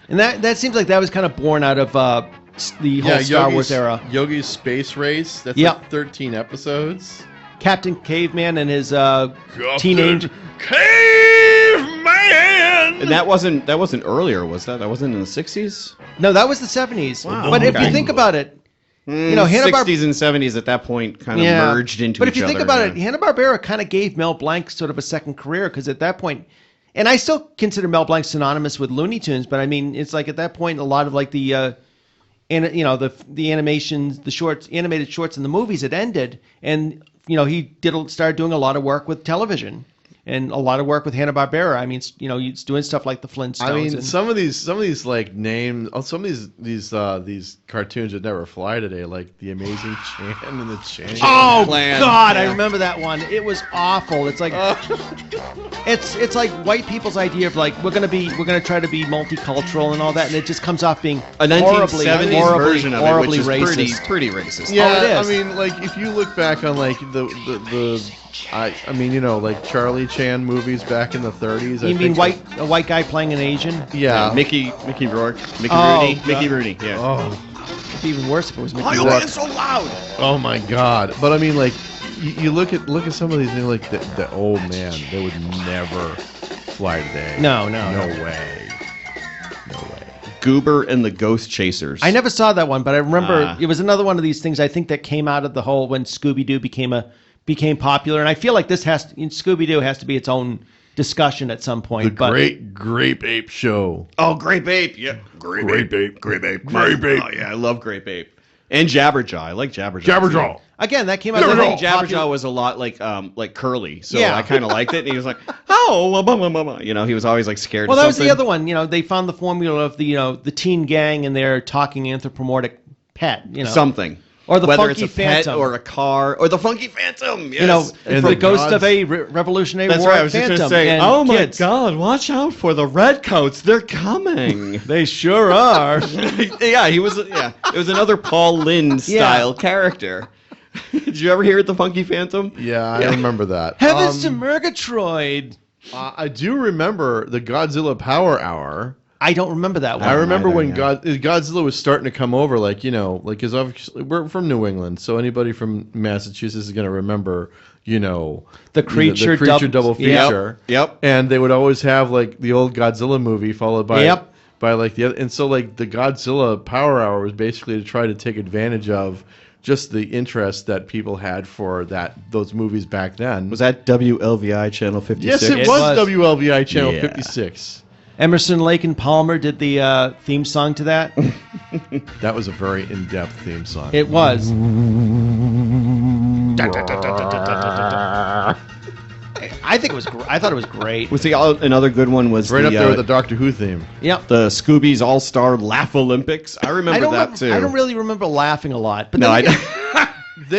Speaker 4: And that seems like that was kind of born out of the whole Star Wars era.
Speaker 5: Yogi's Space Race. That's
Speaker 4: Yep.
Speaker 5: like 13 episodes.
Speaker 4: Captain Caveman and his teenage...
Speaker 5: Caveman!
Speaker 6: And that wasn't earlier, was that? That wasn't in the 60s?
Speaker 4: No, that was the 70s.
Speaker 6: Wow.
Speaker 4: But if you
Speaker 6: Okay.
Speaker 4: think about it, Hanna
Speaker 6: 60s and 70s at that point kind of merged into each other.
Speaker 4: But if you think about it, Hanna-Barbera kind of gave Mel Blanc sort of a second career because at that point, and I still consider Mel Blanc synonymous with Looney Tunes, but I mean, it's like at that point, a lot of like the animations, animated shorts in the movies had ended, and he started doing a lot of work with television. And a lot of work with Hanna-Barbera. I mean, he's doing stuff like the Flintstones.
Speaker 5: I mean, some of these like names, some of these cartoons would never fly today, like the Amazing Chan and the Chan.
Speaker 4: Oh
Speaker 6: Plan.
Speaker 4: God,
Speaker 6: Yeah.
Speaker 4: I remember that one. It was awful. It's like it's like white people's idea of like we're gonna try to be multicultural and all that, and it just comes off being
Speaker 6: A 1970s
Speaker 4: horribly
Speaker 6: version of it, which is
Speaker 4: racist.
Speaker 6: pretty racist.
Speaker 5: Yeah,
Speaker 4: it is.
Speaker 5: I mean, like if you look back on like I mean, like Charlie Chan movies back in the 30s.
Speaker 4: You mean a white guy playing an Asian?
Speaker 5: Yeah.
Speaker 6: Mickey Rourke, Mickey
Speaker 4: Oh,
Speaker 6: Rooney,
Speaker 4: God.
Speaker 6: Mickey Rooney. Yeah.
Speaker 5: Oh,
Speaker 4: It'd be even worse if it was Mickey
Speaker 6: Why are you
Speaker 4: Rourke.
Speaker 6: being so loud?
Speaker 5: oh my God! But I mean, like you look at some of these things, like the old man, they would never fly today.
Speaker 4: No
Speaker 5: way.
Speaker 6: Goober and the Ghost Chasers.
Speaker 4: I never saw that one, but I remember it was another one of these things I think that came out of the whole when Scooby-Doo became popular, and I feel like Scooby-Doo has to be its own discussion at some point.
Speaker 5: The Great Grape Ape Show.
Speaker 6: Oh, Grape Ape. Yeah. Grape Ape. Oh, yeah, I love Grape Ape. And Jabberjaw. I like Jabberjaw.
Speaker 5: Jabberjaw.
Speaker 4: Again, that came out.
Speaker 6: I
Speaker 4: of
Speaker 6: think
Speaker 4: the
Speaker 6: Jabberjaw was a lot like Curly, so
Speaker 4: Yeah.
Speaker 6: I kind of liked it. And he was like, "Oh, blah, blah, blah, blah." He was always like scared.
Speaker 4: Well,
Speaker 6: of
Speaker 4: that was
Speaker 6: something.
Speaker 4: the other one. They found the formula of the teen gang and their talking anthropomorphic pet.
Speaker 6: Something.
Speaker 4: Or the
Speaker 6: Whether
Speaker 4: Funky
Speaker 6: it's a pet
Speaker 4: Phantom.
Speaker 6: or a car or the Funky Phantom. Yes.
Speaker 5: And
Speaker 4: the
Speaker 5: the
Speaker 4: ghost
Speaker 5: gods-
Speaker 4: of a Revolutionary
Speaker 6: That's
Speaker 4: War
Speaker 6: right. I was
Speaker 4: Phantom.
Speaker 6: just going to say,
Speaker 4: and
Speaker 6: oh my
Speaker 4: kids.
Speaker 6: God, watch out for the redcoats. They're coming.
Speaker 4: They sure are.
Speaker 6: Yeah, it was another Paul Lynde style character. Did you ever hear the Funky Phantom?
Speaker 5: Yeah, I remember that.
Speaker 4: Heavens to Murgatroyd.
Speaker 5: I do remember the Godzilla Power Hour.
Speaker 4: I don't remember that one.
Speaker 5: I remember
Speaker 6: either,
Speaker 5: when
Speaker 6: yeah.
Speaker 5: Godzilla was starting to come over, because obviously we're from New England, so anybody from Massachusetts is going to remember,
Speaker 4: The creature
Speaker 5: double feature.
Speaker 6: Yep.
Speaker 5: And they would always have like the old Godzilla movie followed by
Speaker 4: Yep.
Speaker 5: by like the other, and so like the Godzilla Power Hour was basically to try to take advantage of just the interest that people had for those movies back then.
Speaker 6: Was that WLVI Channel 56?
Speaker 5: Yes, it
Speaker 4: It
Speaker 5: was
Speaker 4: was.
Speaker 5: WLVI Channel
Speaker 6: Yeah.
Speaker 5: 56.
Speaker 4: Emerson, Lake, and Palmer did the theme song to that.
Speaker 5: That was a very in-depth theme song.
Speaker 4: It was. I think it was. I thought it was great.
Speaker 6: Was another good one was
Speaker 5: right
Speaker 6: the,
Speaker 5: up there with the Doctor Who theme.
Speaker 4: Yep.
Speaker 6: the Scooby's All-Star Laugh Olympics. I remember that too.
Speaker 4: I don't really remember laughing a lot. But
Speaker 6: No,
Speaker 4: then
Speaker 6: I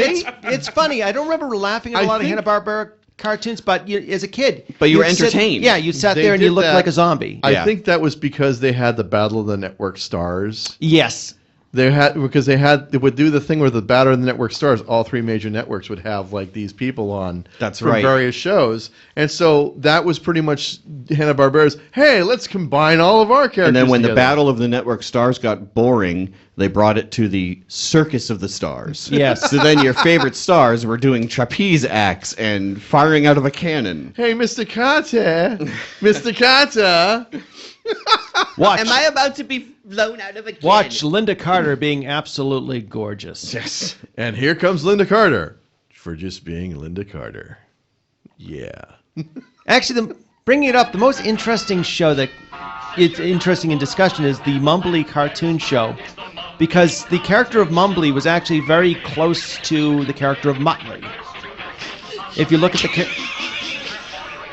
Speaker 4: again, it's funny. I don't remember laughing at a
Speaker 5: I
Speaker 4: lot of
Speaker 5: think-
Speaker 4: Hanna-Barbera cartoons, but as a kid,
Speaker 6: But you were
Speaker 4: you'd sit-
Speaker 6: entertained.
Speaker 4: Yeah, you sat
Speaker 5: They
Speaker 4: there and you
Speaker 5: did
Speaker 4: looked
Speaker 5: that.
Speaker 4: like a zombie.
Speaker 5: I
Speaker 6: Yeah.
Speaker 5: think that was because they had the Battle of the Network Stars.
Speaker 4: Yes.
Speaker 5: They would do the thing where the Battle of the Network Stars, all three major networks would have like these people on
Speaker 6: That's
Speaker 5: from
Speaker 6: right.
Speaker 5: various shows. And so that was pretty much Hanna-Barbera's, hey, let's combine all of our characters
Speaker 6: And then when the
Speaker 5: together.
Speaker 6: Battle of the Network Stars got boring, they brought it to the Circus of the Stars.
Speaker 4: Yes.
Speaker 6: So then your favorite stars were doing trapeze acts and firing out of a cannon.
Speaker 5: Hey, Mr. Carter, Mr. Carter.
Speaker 4: Watch.
Speaker 6: about to be blown out of a cannon?
Speaker 4: Watch Linda Carter being absolutely gorgeous.
Speaker 6: Yes.
Speaker 5: And here comes Linda Carter for just being Linda Carter. Yeah.
Speaker 4: Actually, bringing it up, the most interesting show that it's interesting in discussion is the Mumbly cartoon show, because the character of Mumbly was actually very close to the character of Muttley. If you look at the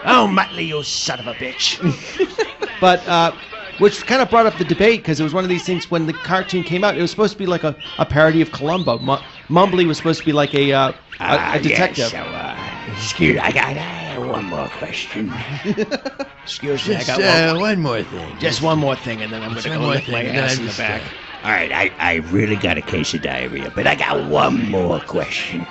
Speaker 4: oh, Muttley, you son of a bitch. But which kind of brought up the debate, because it was one of these things when the cartoon came out, it was supposed to be like a parody of Columbo. Mumbly was supposed to be like a detective.
Speaker 8: Yes, so, excuse, I
Speaker 9: one more question.
Speaker 7: Excuse me,
Speaker 9: Just one more thing.
Speaker 7: just one more thing, and then I'm gonna go lick my ass in the back.
Speaker 9: All right, I really got a case of diarrhea, but I got one more question.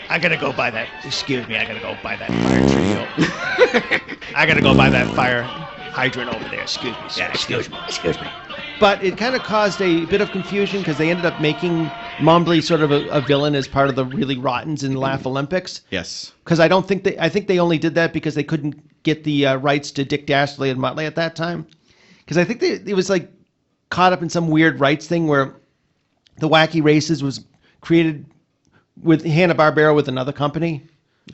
Speaker 7: I gotta go buy that. Excuse me, I gotta go buy that fire tree. I gotta go buy that fire hydrant over there. Excuse me, sir.
Speaker 9: Yeah, excuse me.
Speaker 4: But it kind of caused a bit of confusion because they ended up making Mumbly sort of a villain as part of the really rottens in Laugh Olympics.
Speaker 6: Yes.
Speaker 4: Because I think they only did that because they couldn't get the rights to Dick Dastardly and Muttley at that time. Because I think it was like caught up in some weird rights thing where the Wacky Races was created with Hanna Barbera with another company.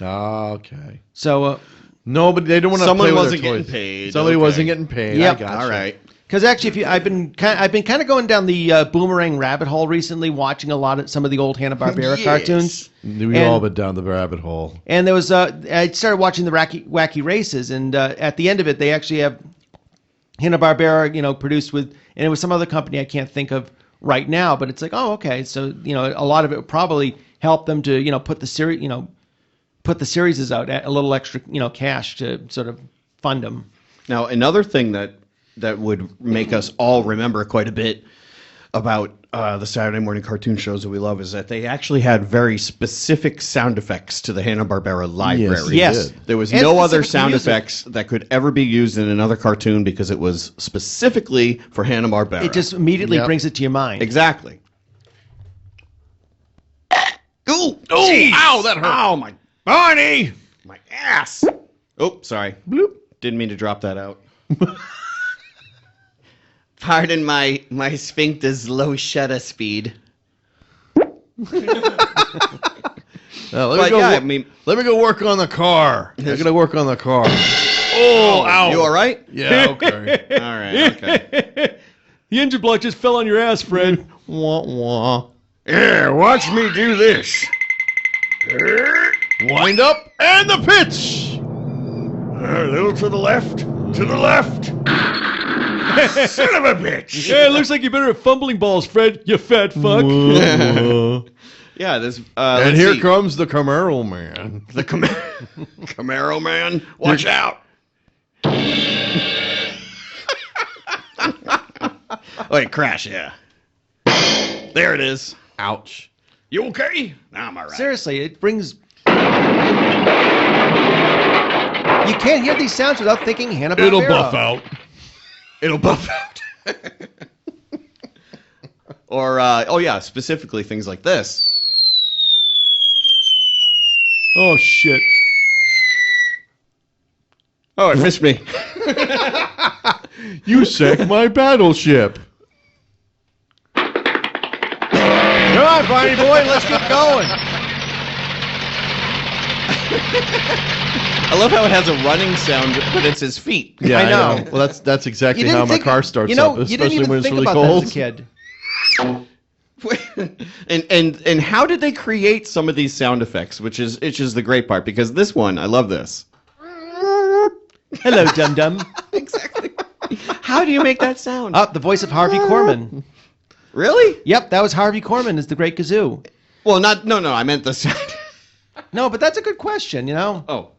Speaker 5: Oh, okay.
Speaker 4: So
Speaker 5: No, but they don't want to
Speaker 6: Someone
Speaker 5: play with
Speaker 6: wasn't
Speaker 5: their
Speaker 6: getting
Speaker 5: toys.
Speaker 6: paid.
Speaker 5: Somebody
Speaker 6: Okay.
Speaker 5: wasn't getting paid.
Speaker 4: Yep.
Speaker 5: I gotcha.
Speaker 6: All right.
Speaker 4: because actually, I've been kind of going down the Boomerang rabbit hole recently, watching some of the old Hanna Barbera
Speaker 6: Yes.
Speaker 4: cartoons.
Speaker 5: We've all been down the rabbit hole.
Speaker 4: And there was I started watching the Wacky Races, and at the end of it, they actually have Hanna-Barbera, produced with, and it was some other company I can't think of right now, but it's like, oh, okay, so a lot of it probably helped them to put the series, put the series out at a little extra cash to sort of fund them.
Speaker 6: Now, another thing that would make us all remember quite a bit about the Saturday morning cartoon shows that we love is that they actually had very specific sound effects to the Hanna-Barbera library.
Speaker 4: Yes.
Speaker 6: There was
Speaker 4: And
Speaker 6: no other
Speaker 4: specific
Speaker 6: sound
Speaker 4: music.
Speaker 6: effects that could ever be used in another cartoon because it was specifically for Hanna-Barbera.
Speaker 4: It just immediately
Speaker 5: Yep.
Speaker 4: brings it to your mind.
Speaker 6: Exactly. Ooh!
Speaker 5: Oh, ow, that hurt.
Speaker 6: Ow, my
Speaker 5: Barney!
Speaker 6: my ass! Oh, sorry. Bloop. Didn't mean to drop that out. Pardon my sphincter's low shutter speed.
Speaker 5: Let me go work on the car. I gotta work on the car.
Speaker 6: Oh, ow. You all right?
Speaker 5: Yeah, okay.
Speaker 6: All right, okay.
Speaker 7: The engine block just fell on your ass, Fred.
Speaker 5: Wah, wah.
Speaker 6: Yeah, watch me do this.
Speaker 5: Wind up and the pitch.
Speaker 6: A little to the left. To the left. Son of a bitch.
Speaker 7: Yeah, it looks like you're better at fumbling balls, Fred, you fat fuck.
Speaker 6: Yeah, this.
Speaker 5: And here comes the Camaro man.
Speaker 6: the Camaro man. Watch out. Wait, crash, yeah. There it is.
Speaker 5: Ouch.
Speaker 6: You okay? Nah, I'm all right.
Speaker 4: Seriously, it brings. You can't hear these sounds without thinking Hanna-Barbera.
Speaker 5: It'll buff out.
Speaker 6: It'll buff out. Or, specifically things like this.
Speaker 7: Oh, shit.
Speaker 6: Oh, it missed me.
Speaker 5: You sank my battleship.
Speaker 4: Come on, Barney boy, let's get going.
Speaker 6: I love how it has a running sound, but it's his feet.
Speaker 5: Yeah,
Speaker 4: I know.
Speaker 5: Well, that's exactly
Speaker 4: You
Speaker 5: how
Speaker 4: didn't
Speaker 5: my
Speaker 4: think-
Speaker 5: car starts
Speaker 4: you
Speaker 5: up,
Speaker 4: didn't
Speaker 5: especially
Speaker 4: even
Speaker 5: when it's
Speaker 4: think
Speaker 5: really
Speaker 4: about
Speaker 5: cold.
Speaker 4: that as a kid.
Speaker 6: and how did they create some of these sound effects? Which is the great part, because this one, I love this.
Speaker 4: Hello, dum dum.
Speaker 6: Exactly. How do you make that sound?
Speaker 4: Oh, the voice of Harvey Korman.
Speaker 6: Really?
Speaker 4: Yep, that was Harvey Korman as the Great Kazoo.
Speaker 6: Well, no, I meant the sound.
Speaker 4: No, but that's a good question.
Speaker 6: Oh.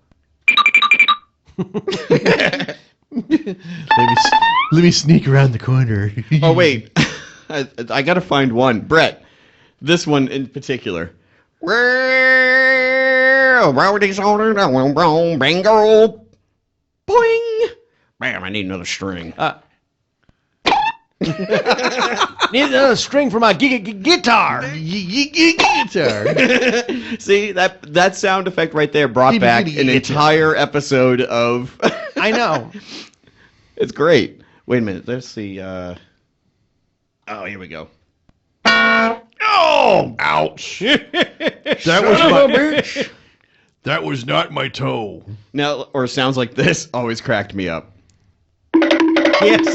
Speaker 5: Let me sneak around the corner.
Speaker 6: Oh, wait. I got to find one. Bret, this one in particular. Bingo. Boing. Bam, I need another string.
Speaker 4: Need another string for my guitar.
Speaker 5: Guitar.
Speaker 6: See, that sound effect right there brought back an entire episode of...
Speaker 4: I know.
Speaker 6: It's great. Wait a minute. Let's see. Oh, here we go.
Speaker 5: Oh, ouch. That was my bitch. That was not my toe.
Speaker 6: Now, or sounds like this always cracked me up.
Speaker 4: Yes.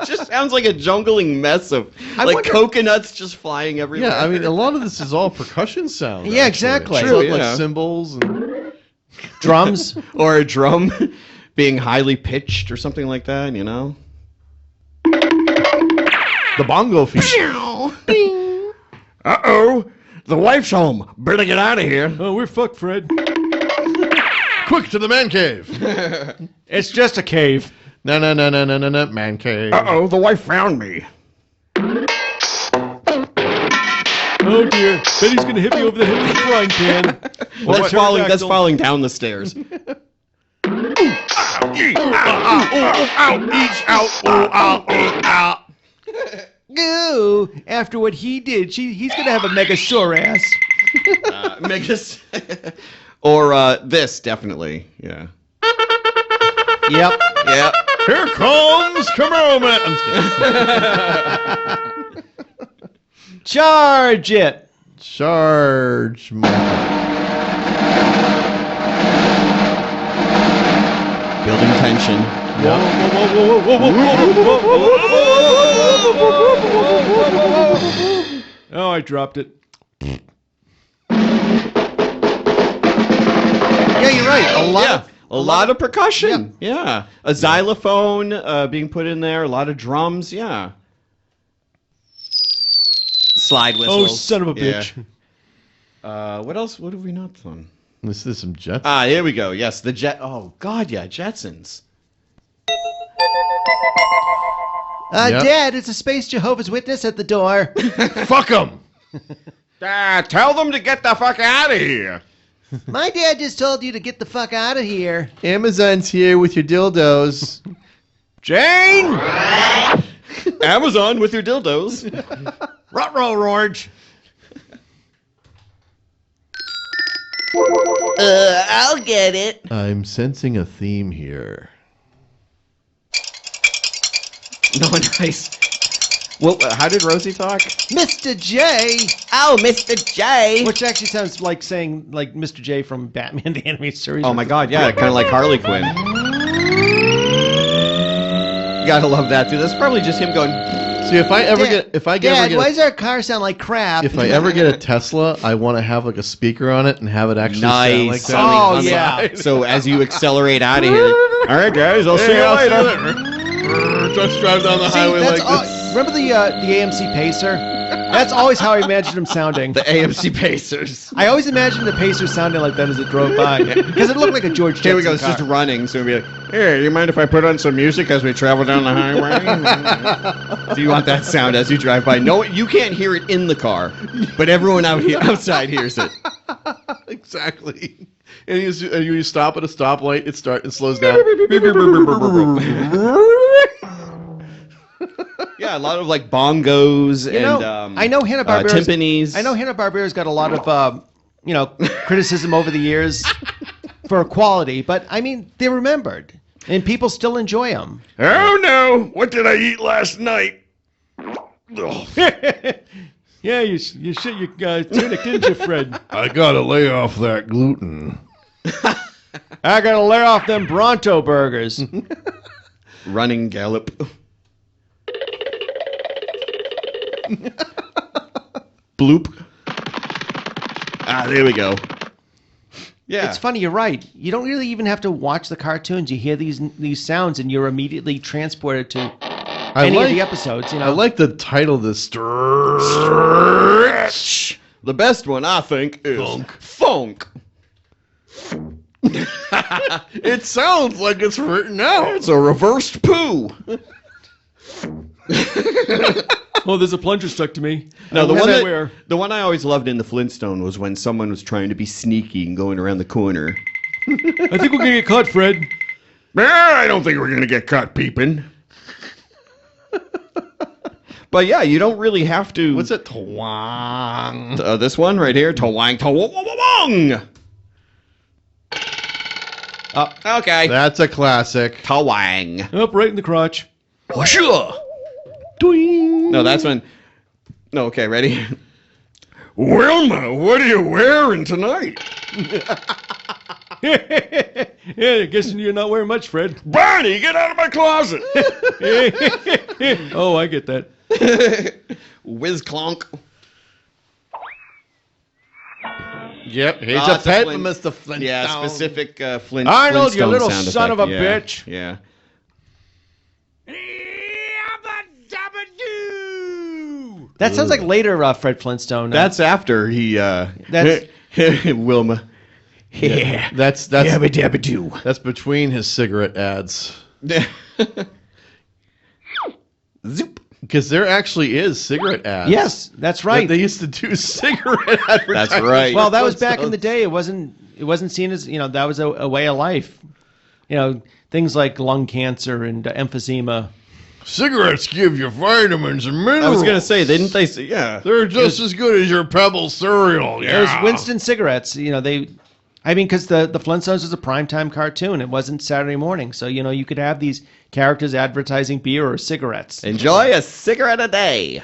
Speaker 6: It just sounds like a jungling mess of
Speaker 4: wonder-
Speaker 6: coconuts just flying everywhere.
Speaker 5: Yeah, I mean, a lot of this is all percussion sound.
Speaker 4: Yeah,
Speaker 5: actually.
Speaker 4: exactly.
Speaker 5: It's
Speaker 6: True,
Speaker 5: like
Speaker 6: yeah.
Speaker 5: cymbals and
Speaker 4: Drums.
Speaker 6: or a drum being highly pitched or something like that,
Speaker 5: the bongo feet.
Speaker 6: Uh-oh, the wife's home. Better get out of here.
Speaker 7: Oh, we're fucked, Fred.
Speaker 5: Quick to the man cave.
Speaker 4: It's just a cave.
Speaker 5: No, man cave.
Speaker 6: Uh-oh, the wife found me.
Speaker 4: Oh dear, Betty's gonna hit me over the head with a frying pan.
Speaker 6: That's falling down the stairs.
Speaker 4: Ooh, after what he did, he's gonna have a mega sore ass.
Speaker 6: Megas. Or this, definitely. Yeah.
Speaker 4: Yep.
Speaker 6: Yeah.
Speaker 5: Here comes Cameraman. I'm just kidding.
Speaker 4: Charge it.
Speaker 5: Charge.
Speaker 6: Building tension.
Speaker 4: Oh, I dropped it. Yeah, you're right.
Speaker 6: A lot of percussion. Yeah. A xylophone being put in there. A lot of drums. Yeah. Slide whistles.
Speaker 4: Oh, son of a bitch.
Speaker 6: What else? What have we not done?
Speaker 5: This is some Jetsons.
Speaker 6: Ah, here we go. Yes, the jet. Oh God, yeah, Jetsons.
Speaker 5: Yep.
Speaker 4: Dad, it's a space Jehovah's Witness at the door.
Speaker 5: Fuck them.
Speaker 6: Tell them to get the fuck out of here.
Speaker 4: My dad just told you to get the fuck out of here.
Speaker 5: Amazon's here with your dildos.
Speaker 6: Jane! Amazon with your dildos.
Speaker 4: Ruh-roh, Rorge.
Speaker 9: I'll get it.
Speaker 5: I'm sensing a theme here.
Speaker 6: No, nice. Well, how did Rosie talk?
Speaker 4: Mr. J.
Speaker 9: Oh, Mr. J.
Speaker 4: Which actually sounds like saying like Mr. J from Batman the Animated Series.
Speaker 6: Oh my God, yeah, kind of like Harley Quinn. You gotta love that too. That's probably just him going.
Speaker 5: See, if I ever
Speaker 4: Dad,
Speaker 5: get
Speaker 4: why does our car sound like crap?
Speaker 5: if I ever get a Tesla, I want to have like a speaker on it and have it actually sound like
Speaker 6: Nice.
Speaker 5: that.
Speaker 4: Oh, yeah.
Speaker 6: So as you accelerate out of here, all right, guys, I'll see you later.
Speaker 5: Just drive down the
Speaker 4: See,
Speaker 5: highway
Speaker 4: that's
Speaker 5: like this.
Speaker 4: remember the AMC Pacer? That's always how I imagined him sounding.
Speaker 6: The AMC Pacers.
Speaker 4: I always imagined the Pacer sounding like that as it drove by. Because it looked like a George Jetson
Speaker 6: Here we go. It's
Speaker 4: car.
Speaker 6: just running. So we'll be like, hey, you mind if I put on some music as we travel down the highway? So you want that sound as you drive by. No, you can't hear it in the car, but everyone out here outside hears it.
Speaker 5: Exactly. And you stop at a stoplight, it slows down.
Speaker 6: Yeah, a lot of like bongos
Speaker 4: You know,
Speaker 6: and
Speaker 4: I know Hanna-Barbera's
Speaker 6: timpanis.
Speaker 4: I know Hanna-Barbera's got a lot of criticism over the years for quality, but I mean they're remembered and people still enjoy them.
Speaker 6: Oh no! What did I eat last night?
Speaker 4: Yeah, you shit your tunic, didn't you, Fred?
Speaker 5: I gotta lay off that gluten.
Speaker 4: I gotta lay off them Bronto burgers.
Speaker 6: Running gallop. Bloop. Ah, there we go. Yeah.
Speaker 4: It's funny, you're right. You don't really even have to watch the cartoons. You hear these sounds and you're immediately transported to any of the episodes. You know,
Speaker 5: I like the title of this.
Speaker 6: Stretch. The best one, I think, is Funk.
Speaker 5: It sounds like it's written out.
Speaker 6: It's a reversed poo.
Speaker 4: oh, there's a plunger stuck to me.
Speaker 6: No, the one I always loved in the Flintstone was when someone was trying to be sneaky and going around the corner.
Speaker 4: I think we're gonna get caught, Fred.
Speaker 6: I don't think we're gonna get caught peeping. But yeah, you don't really have to.
Speaker 5: What's it? Twang.
Speaker 6: This one right here. Twang, twang. Okay.
Speaker 5: That's a classic.
Speaker 6: Twang.
Speaker 4: Up right in the crotch.
Speaker 6: Sure.
Speaker 5: Doing.
Speaker 6: No, that's when. No, okay, ready? Wilma, what are you wearing tonight?
Speaker 4: Yeah, guessing you're not wearing much, Fred.
Speaker 6: Barney, get out of my closet.
Speaker 4: Oh, I get that.
Speaker 6: Whiz clonk.
Speaker 5: Yep, he's
Speaker 6: Oh,
Speaker 5: a
Speaker 6: it's
Speaker 5: pet,
Speaker 6: Flint-
Speaker 5: Mr. Flintstone.
Speaker 6: Yeah, specific Flint.
Speaker 4: Arnold, you
Speaker 6: Flintstone
Speaker 4: little
Speaker 6: sound
Speaker 4: son
Speaker 6: effect.
Speaker 4: of a
Speaker 6: Yeah,
Speaker 4: bitch.
Speaker 6: Yeah.
Speaker 4: That sounds like later Fred Flintstone.
Speaker 6: That's after he. Wilma.
Speaker 9: Yeah.
Speaker 5: That's
Speaker 9: Yabba dabba doo.
Speaker 5: that's between his cigarette ads.
Speaker 6: Zoop.
Speaker 5: Because there actually is cigarette ads.
Speaker 4: Yes, that's right.
Speaker 5: They used to do cigarette advertising.
Speaker 6: That's right.
Speaker 4: Well, that was back in the day. It wasn't seen as, that was a way of life. Things like lung cancer and emphysema.
Speaker 5: Cigarettes give you vitamins and minerals.
Speaker 6: I was gonna say, didn't they say, yeah.
Speaker 5: They're just as good as your Pebble cereal. Yeah.
Speaker 4: It was Winston cigarettes. Because the Flintstones was a primetime cartoon. It wasn't Saturday morning. So, you could have these characters advertising beer or cigarettes.
Speaker 6: Enjoy a cigarette a day.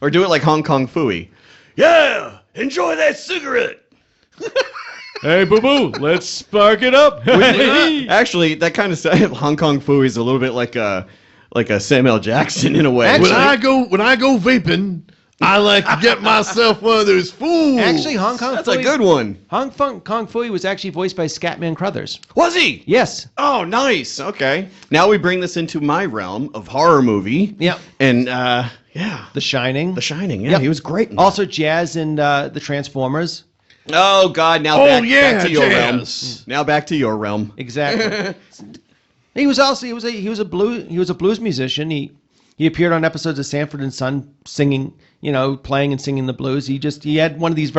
Speaker 6: Or do it like Hong Kong Phooey.
Speaker 9: Yeah, enjoy that cigarette.
Speaker 7: Hey, boo-boo, let's spark it up.
Speaker 6: Actually, that kind of Hong Kong Phooey is a little bit like a Samuel Jackson in a way.
Speaker 5: When I go vaping, I like to get myself one of those fools.
Speaker 4: Actually, Hong Kong
Speaker 6: That's
Speaker 4: Phooey,
Speaker 6: a good one.
Speaker 4: Hong Kong Phooey was actually voiced by Scatman Crothers.
Speaker 6: Was he?
Speaker 4: Yes.
Speaker 6: Oh, nice. Okay. Now we bring this into my realm of horror movie.
Speaker 4: Yeah.
Speaker 6: And,
Speaker 4: The Shining.
Speaker 6: The Shining. Yeah,
Speaker 4: Yep.
Speaker 6: he was great in that.
Speaker 4: Also Jazz in the Transformers.
Speaker 6: Oh, God. Now back to your realm. Now back to your realm.
Speaker 4: Exactly. He was a blues musician. He appeared on episodes of Sanford and Son singing, playing and singing the blues. He had one of these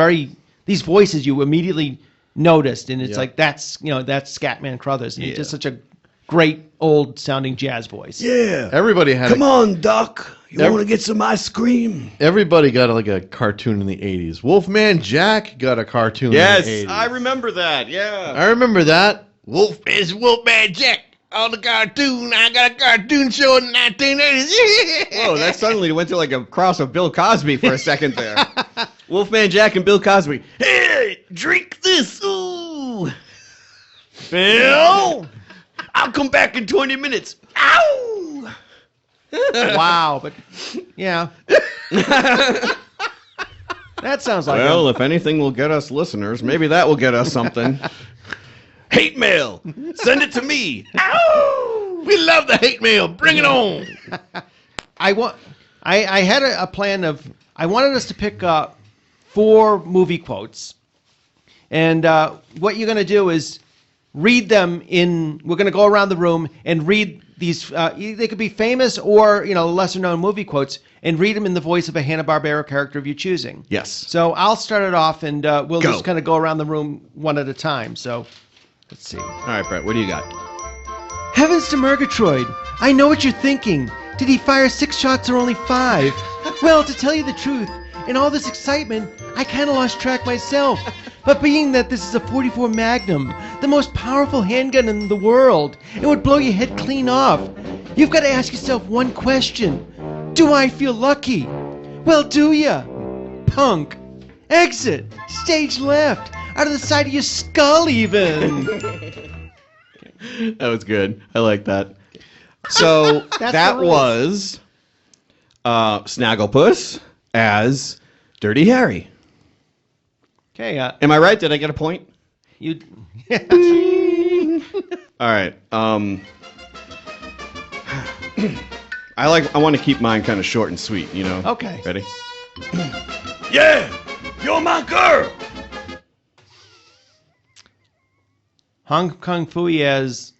Speaker 4: voices you immediately noticed, and it's like that's Scatman Crothers. And he's just such a great old sounding jazz voice.
Speaker 9: Yeah.
Speaker 5: Everybody had
Speaker 9: Come on, Doc. You want to get some ice cream?
Speaker 5: Everybody got like a cartoon in the 80s. Wolfman Jack got a cartoon in the 80s.
Speaker 6: Yes, I remember that. Yeah.
Speaker 5: I remember that. Wolfman Jack on the cartoon. I got a cartoon show in the 1980s.
Speaker 6: Whoa, that suddenly went to like a cross of Bill Cosby for a second there. Wolfman Jack and Bill Cosby.
Speaker 9: Hey, drink this. Ooh. Bill, I'll come back in 20 minutes. Ow!
Speaker 4: Wow, but yeah. That sounds like
Speaker 6: Well, if anything will get us listeners, maybe that will get us something.
Speaker 9: Hate mail. Send it to me. Ow! We love the hate mail. Bring it on.
Speaker 4: I had a plan of I wanted us to pick 4 movie quotes, and what you're going to do is read them we're going to go around the room and read these. They could be famous or lesser known movie quotes, and read them in the voice of a Hanna Barbera character of your choosing.
Speaker 6: Yes.
Speaker 4: So I'll start it off, and we'll
Speaker 6: Go.
Speaker 4: just kind of go around the room one at a time. So let's see.
Speaker 6: All right, Brett, what do you got?
Speaker 4: Heavens to Murgatroyd! I know what you're thinking. Did he fire 6 shots or only 5? Well, to tell you the truth, in all this excitement, I kind of lost track myself. But being that this is a .44 Magnum, the most powerful handgun in the world, it would blow your head clean off. You've got to ask yourself one question. Do I feel lucky? Well, do ya? Punk. Exit. Stage left. Out of the side of your skull, even.
Speaker 6: That was good. I like that. So that
Speaker 4: the rules.
Speaker 6: was Snagglepuss as Dirty Harry.
Speaker 4: Okay,
Speaker 6: Am I right? Did I get a point?
Speaker 4: you...
Speaker 6: All right. I want to keep mine kind of short and sweet,
Speaker 4: Okay.
Speaker 6: Ready?
Speaker 9: Yeah, you're my girl.
Speaker 4: Hong Kong Phooey as...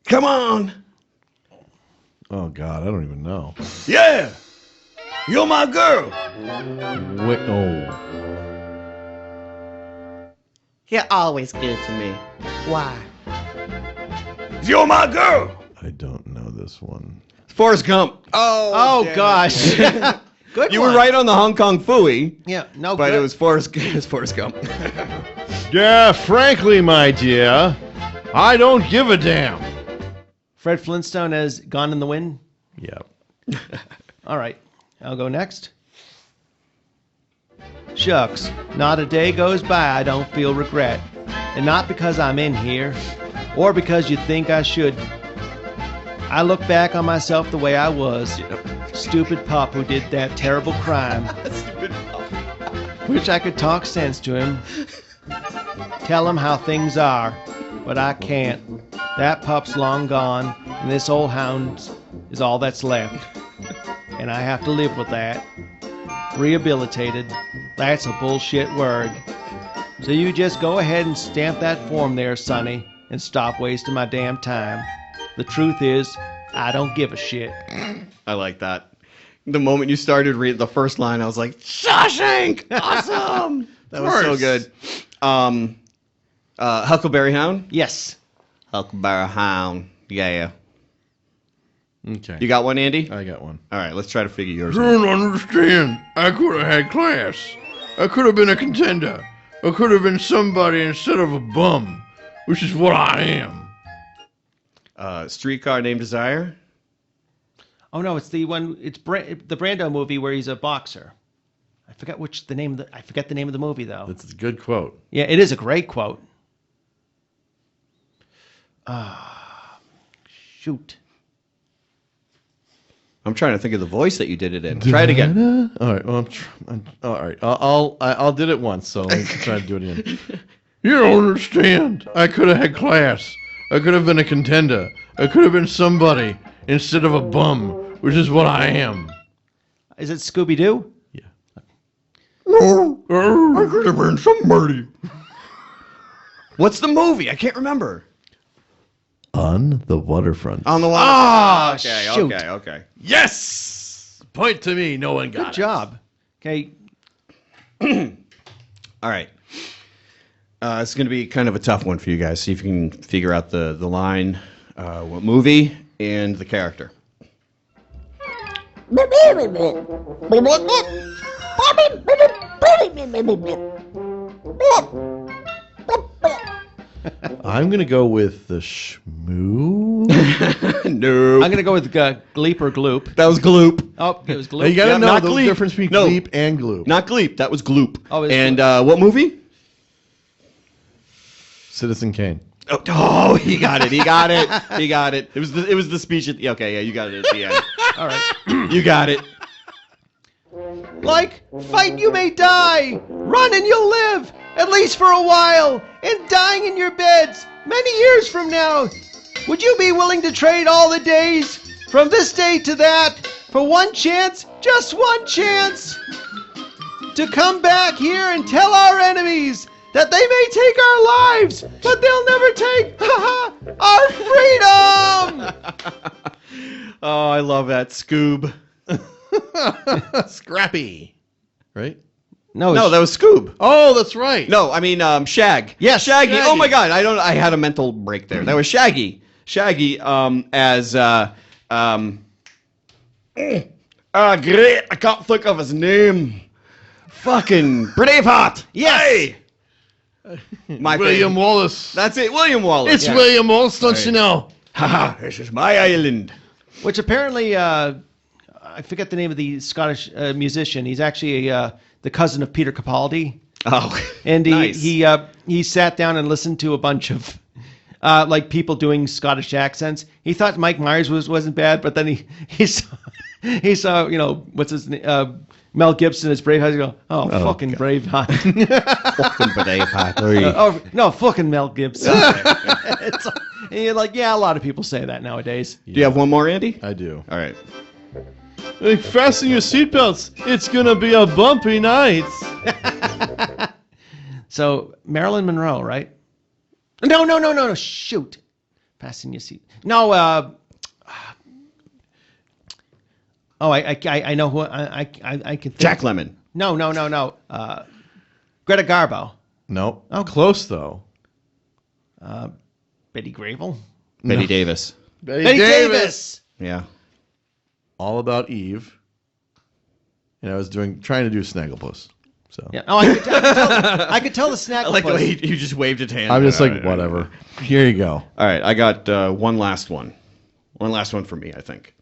Speaker 9: Come on.
Speaker 5: Oh, God, I don't even know.
Speaker 9: Yeah, you're my girl.
Speaker 5: Wait, oh.
Speaker 10: You're always good to me. Why?
Speaker 9: You're my girl.
Speaker 5: I don't know this one.
Speaker 6: Forrest Gump.
Speaker 4: Oh, gosh. Good
Speaker 6: You
Speaker 4: one.
Speaker 6: were right on the Hong Kong Phooey,
Speaker 4: Yeah, no,
Speaker 6: but
Speaker 4: good.
Speaker 6: it was Forrest Gump.
Speaker 5: Yeah, frankly, my dear, I don't give a damn.
Speaker 4: Fred Flintstone as Gone in the Wind.
Speaker 5: Yep.
Speaker 4: All right, I'll go next. Shucks, not a day goes by I don't feel regret. And not because I'm in here, or because you think I should. I look back on myself the way I was. Stupid pup who did that terrible crime. Wish I could talk sense to him. Tell him how things are, but I can't. That pup's long gone, and this old hound is all that's left. And I have to live with that. Rehabilitated, That's a bullshit word. So you just go ahead and stamp that form there, Sonny, and stop wasting my damn time. The truth is, I don't give a shit.
Speaker 6: I like that. The moment you started reading the first line, I was like, Shawshank! Awesome! That was so good. Huckleberry Hound?
Speaker 4: Yes.
Speaker 6: Huckleberry Hound. Yeah.
Speaker 5: Okay.
Speaker 6: You got one, Andy?
Speaker 5: I got one.
Speaker 6: All right, let's try to figure yours
Speaker 9: I
Speaker 6: out.
Speaker 9: don't understand. I could have had class. I could have been a contender. I could have been somebody instead of a bum, which is what I am.
Speaker 6: Streetcar Named Desire?
Speaker 4: Oh no, it's the one. It's the Brando movie where he's a boxer. I forget the name of the movie though.
Speaker 5: That's a good quote.
Speaker 4: Yeah, it is a great quote. Shoot.
Speaker 6: I'm trying to think of the voice that you did it in. Try it again.
Speaker 5: All right. Well, all right. I'll did it once, so let's try to do it again.
Speaker 9: You don't understand. I could have had class. I could have been a contender. I could have been somebody instead of a bum, which is what I am.
Speaker 4: Is it Scooby-Doo?
Speaker 9: No, I could have been somebody.
Speaker 6: What's the movie? I can't remember.
Speaker 5: On the waterfront.
Speaker 6: On the water.
Speaker 4: Ah,
Speaker 6: okay,
Speaker 4: shoot.
Speaker 6: okay.
Speaker 9: Yes! Point to me. No one got
Speaker 4: Good job. Okay.
Speaker 6: All right. It's going to be kind of a tough one for you guys. See if you can figure out the line, what movie, and the character.
Speaker 5: I'm gonna go with the Shmoo.
Speaker 6: No.
Speaker 4: I'm gonna go with Gleep or Gloop.
Speaker 6: That was Gloop.
Speaker 4: Oh, it was Gloop.
Speaker 5: You gotta
Speaker 6: Yeah,
Speaker 5: know
Speaker 6: not
Speaker 5: the
Speaker 6: Gleep.
Speaker 5: difference between
Speaker 6: No.
Speaker 5: Gleep and Gloop.
Speaker 6: Not Gleep. That was Gloop.
Speaker 4: Oh, it was
Speaker 6: and what movie?
Speaker 5: Citizen Kane.
Speaker 6: Oh, he got it. He got it. He got it. It was the speech at the, okay, yeah, you got it at the end.
Speaker 4: All right.
Speaker 6: You got it.
Speaker 4: Like, fight and you may die. Run and you'll live, at least for a while. And dying in your beds many years from now. Would you be willing to trade all the days from this day to that for one chance, just one chance, to come back here and tell our enemies that they may take our lives, but they'll never take our freedom?
Speaker 6: Oh, I love that. Scoob.
Speaker 5: Scrappy. Right?
Speaker 4: No,
Speaker 6: that was Scoob.
Speaker 5: Oh, that's right.
Speaker 6: No, I mean Shag.
Speaker 4: Yes,
Speaker 6: Shaggy.
Speaker 5: Shaggy.
Speaker 6: Oh my God, I had a mental break there. That was Shaggy. Shaggy as great. I can't think of his name. Fucking Braveheart.
Speaker 4: Yes.
Speaker 6: Hey! My
Speaker 9: William
Speaker 6: favorite.
Speaker 9: Wallace.
Speaker 6: That's it, William Wallace.
Speaker 9: It's William Wallace, don't you know?
Speaker 6: Haha, this is my island.
Speaker 4: which apparently, I forget the name of the Scottish musician. He's actually the cousin of Peter Capaldi.
Speaker 6: Oh,
Speaker 4: And
Speaker 6: nice.
Speaker 4: he sat down and listened to a bunch of like people doing Scottish accents. He thought Mike Myers wasn't bad, but then he saw what's his name, Mel Gibson as Braveheart. He go, fucking Braveheart.
Speaker 6: Fucking Braveheart.
Speaker 4: Oh no, fucking Mel Gibson. And you're like, yeah, a lot of people say that nowadays.
Speaker 6: Do you have one more, Andy?
Speaker 5: I do.
Speaker 6: All right.
Speaker 5: Hey, fasten your seatbelts. It's gonna be a bumpy night.
Speaker 4: So Marilyn Monroe, right? No. Shoot. Fasten your seat. No. I know who I can think.
Speaker 6: Jack Lemmon.
Speaker 4: No. Greta Garbo.
Speaker 5: No. Oh, close though.
Speaker 4: Betty Grable.
Speaker 6: Betty Davis.
Speaker 4: Betty Davis.
Speaker 6: Yeah.
Speaker 5: All About Eve. And I was trying to do Snagglepuss. So
Speaker 4: Yeah. Oh, I could tell the snack.
Speaker 6: I like the way you just waved his hand.
Speaker 5: I'm just like, whatever. Here you go.
Speaker 6: All right, I got one last one. One last one for me, I think.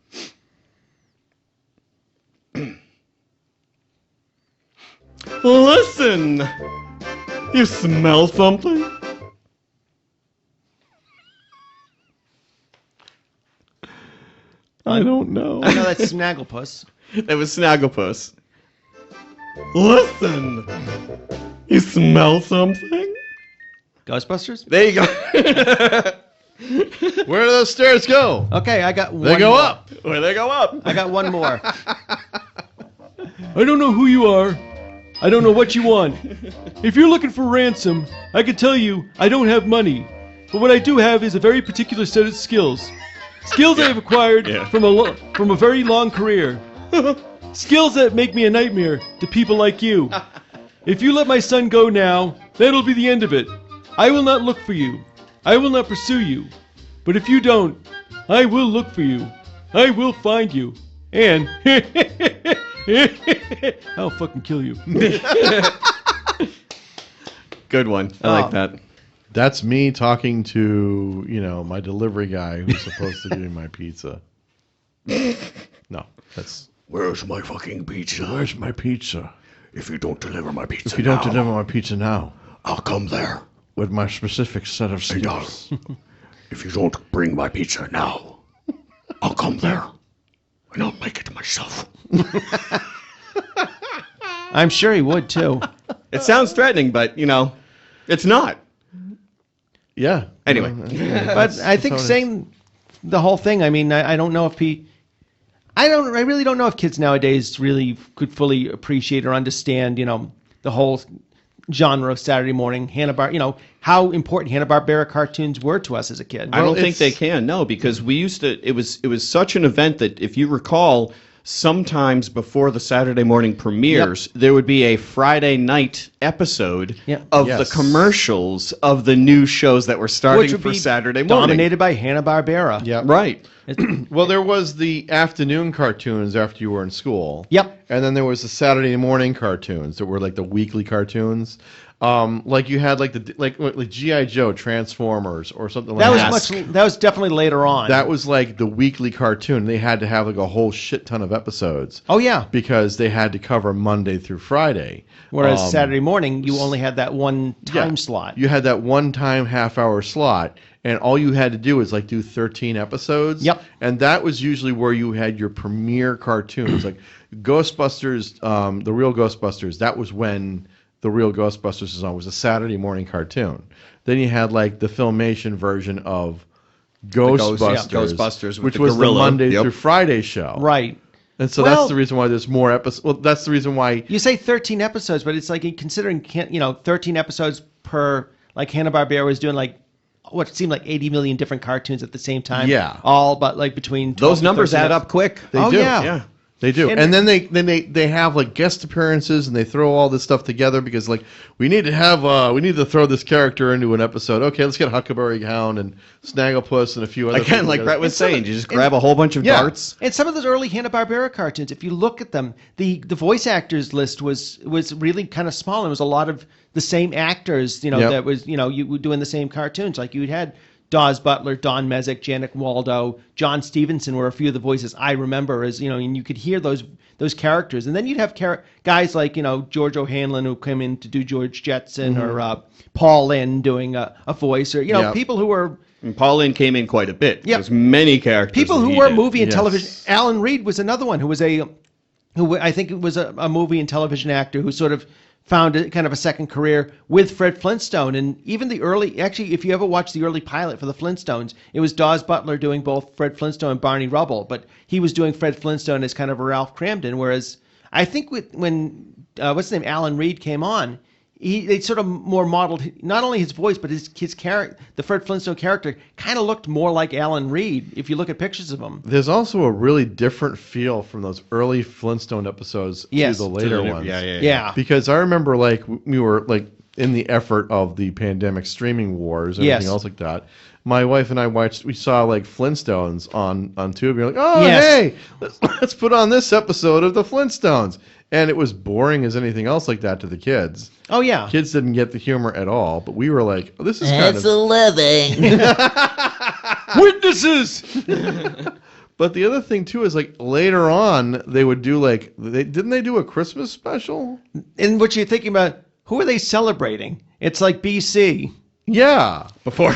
Speaker 6: Listen, you smell something?
Speaker 5: I don't know.
Speaker 4: I know that's Snagglepuss.
Speaker 6: That was Snagglepuss. Listen, you smell something?
Speaker 4: Ghostbusters.
Speaker 6: There you go.
Speaker 5: Where do those stairs go?
Speaker 4: Okay, I got one.
Speaker 5: They go
Speaker 4: more.
Speaker 5: up.
Speaker 6: Where they go up.
Speaker 4: I got one more.
Speaker 5: I don't know who you are,
Speaker 11: I don't know what you want. If you're looking for ransom, I can tell you I don't have money. But what I do have is a very particular set of skills. Skills I have acquired from a very long career. Skills that make me a nightmare to people like you. If you let my son go now, that'll be the end of it. I will not look for you. I will not pursue you. But if you don't, I will look for you. I will find you. And I'll fucking kill you.
Speaker 6: Good one. I like that.
Speaker 5: That's me talking to, my delivery guy who's supposed to give me my pizza. No, that's...
Speaker 9: Where's my fucking pizza?
Speaker 5: Where's my pizza?
Speaker 9: If you don't deliver my pizza
Speaker 5: If you don't deliver my pizza now,
Speaker 9: I'll come there.
Speaker 5: with my specific set of skills.
Speaker 9: If you don't bring my pizza now, I'll come there. And I'll make it myself.
Speaker 4: I'm sure he would too.
Speaker 6: It sounds threatening, but, it's not.
Speaker 5: Yeah.
Speaker 6: Anyway.
Speaker 4: But I think saying the whole thing, I mean, I don't know if I really don't know if kids nowadays really could fully appreciate or understand, the whole genre of Saturday morning how important Hanna-Barbera cartoons were to us as a kid.
Speaker 6: I don't think they can, no, because we used to, it was such an event that if you recall, sometimes before the Saturday morning premieres, there would be a Friday night episode of the commercials of the new shows that were starting for Saturday morning.
Speaker 4: Dominated by Hanna-Barbera.
Speaker 5: Yeah.
Speaker 6: Right.
Speaker 5: Well, there was the afternoon cartoons after you were in school.
Speaker 4: Yep.
Speaker 5: And then there was the Saturday morning cartoons that were like the weekly cartoons. Like you had like G.I. Joe, Transformers, or something like that.
Speaker 4: That was definitely later on.
Speaker 5: That was like the weekly cartoon. They had to have like a whole shit ton of episodes.
Speaker 4: Oh yeah.
Speaker 5: Because they had to cover Monday through Friday.
Speaker 4: Whereas Saturday morning, you only had that one time slot.
Speaker 5: You had that one time half-hour slot, and all you had to do was like do 13 episodes.
Speaker 4: Yep.
Speaker 5: And that was usually where you had your premiere cartoons, like Ghostbusters, the real Ghostbusters. That was when the real Ghostbusters was on. It was a Saturday morning cartoon. Then you had like the Filmation version of Ghostbusters,
Speaker 6: which
Speaker 5: was the Monday through Friday show.
Speaker 4: Right.
Speaker 5: And so that's the reason why there's more episodes. Well, that's the reason why
Speaker 4: you say 13 episodes, but it's like considering 13 episodes per, like Hanna-Barbera was doing like what seemed like 80 million different cartoons at the same time.
Speaker 5: Yeah.
Speaker 4: All but like between 12
Speaker 6: those numbers add up quick.
Speaker 5: They do.
Speaker 4: Yeah.
Speaker 5: They do. And then they have like guest appearances and they throw all this stuff together because like we need to throw this character into an episode. Okay, let's get Huckleberry Hound and Snagglepuss and a few other
Speaker 6: Again, like Bret was saying, you just grab a whole bunch of darts.
Speaker 4: And some of those early Hanna-Barbera cartoons, if you look at them, the voice actors list was really kind of small. And it was a lot of the same actors, that was, you were doing the same cartoons. Like you had Dawes Butler, Don Mezek, Janet Waldo, John Stevenson were a few of the voices I remember as, and you could hear those characters. And then you'd have guys like, George O'Hanlon who came in to do George Jetson or Paul Lynde doing a voice or, people who were...
Speaker 6: And Paul Lynde came in quite a bit.
Speaker 4: Yep.
Speaker 6: There's many characters.
Speaker 4: People who were movie and television. Alan Reed was another one who I think was a movie and television actor who sort of found a kind of a second career with Fred Flintstone. And even if you ever watched the early pilot for the Flintstones, it was Dawes Butler doing both Fred Flintstone and Barney Rubble, but he was doing Fred Flintstone as kind of a Ralph Cramden, whereas I think when what's his name, Alan Reed came on, they sort of more modeled not only his voice, but his character. The Fred Flintstone character kind of looked more like Alan Reed if you look at pictures of him.
Speaker 5: There's also a really different feel from those early Flintstone episodes to the later ones.
Speaker 4: Yeah.
Speaker 5: Because I remember like we were like in the effort of the pandemic streaming wars and everything else like that. My wife and I we saw like Flintstones on Tubi. We're like, hey, let's put on this episode of the Flintstones. And it was boring as anything else like that to the kids.
Speaker 4: Oh, yeah.
Speaker 5: Kids didn't get the humor at all, but we were like, this is kind of...
Speaker 10: That's a living.
Speaker 11: Witnesses!
Speaker 5: But the other thing, too, is like later on, they would do like... Didn't they do a Christmas special?
Speaker 4: And what you're thinking about, who are they celebrating? It's like BC.
Speaker 5: Yeah.
Speaker 6: Before...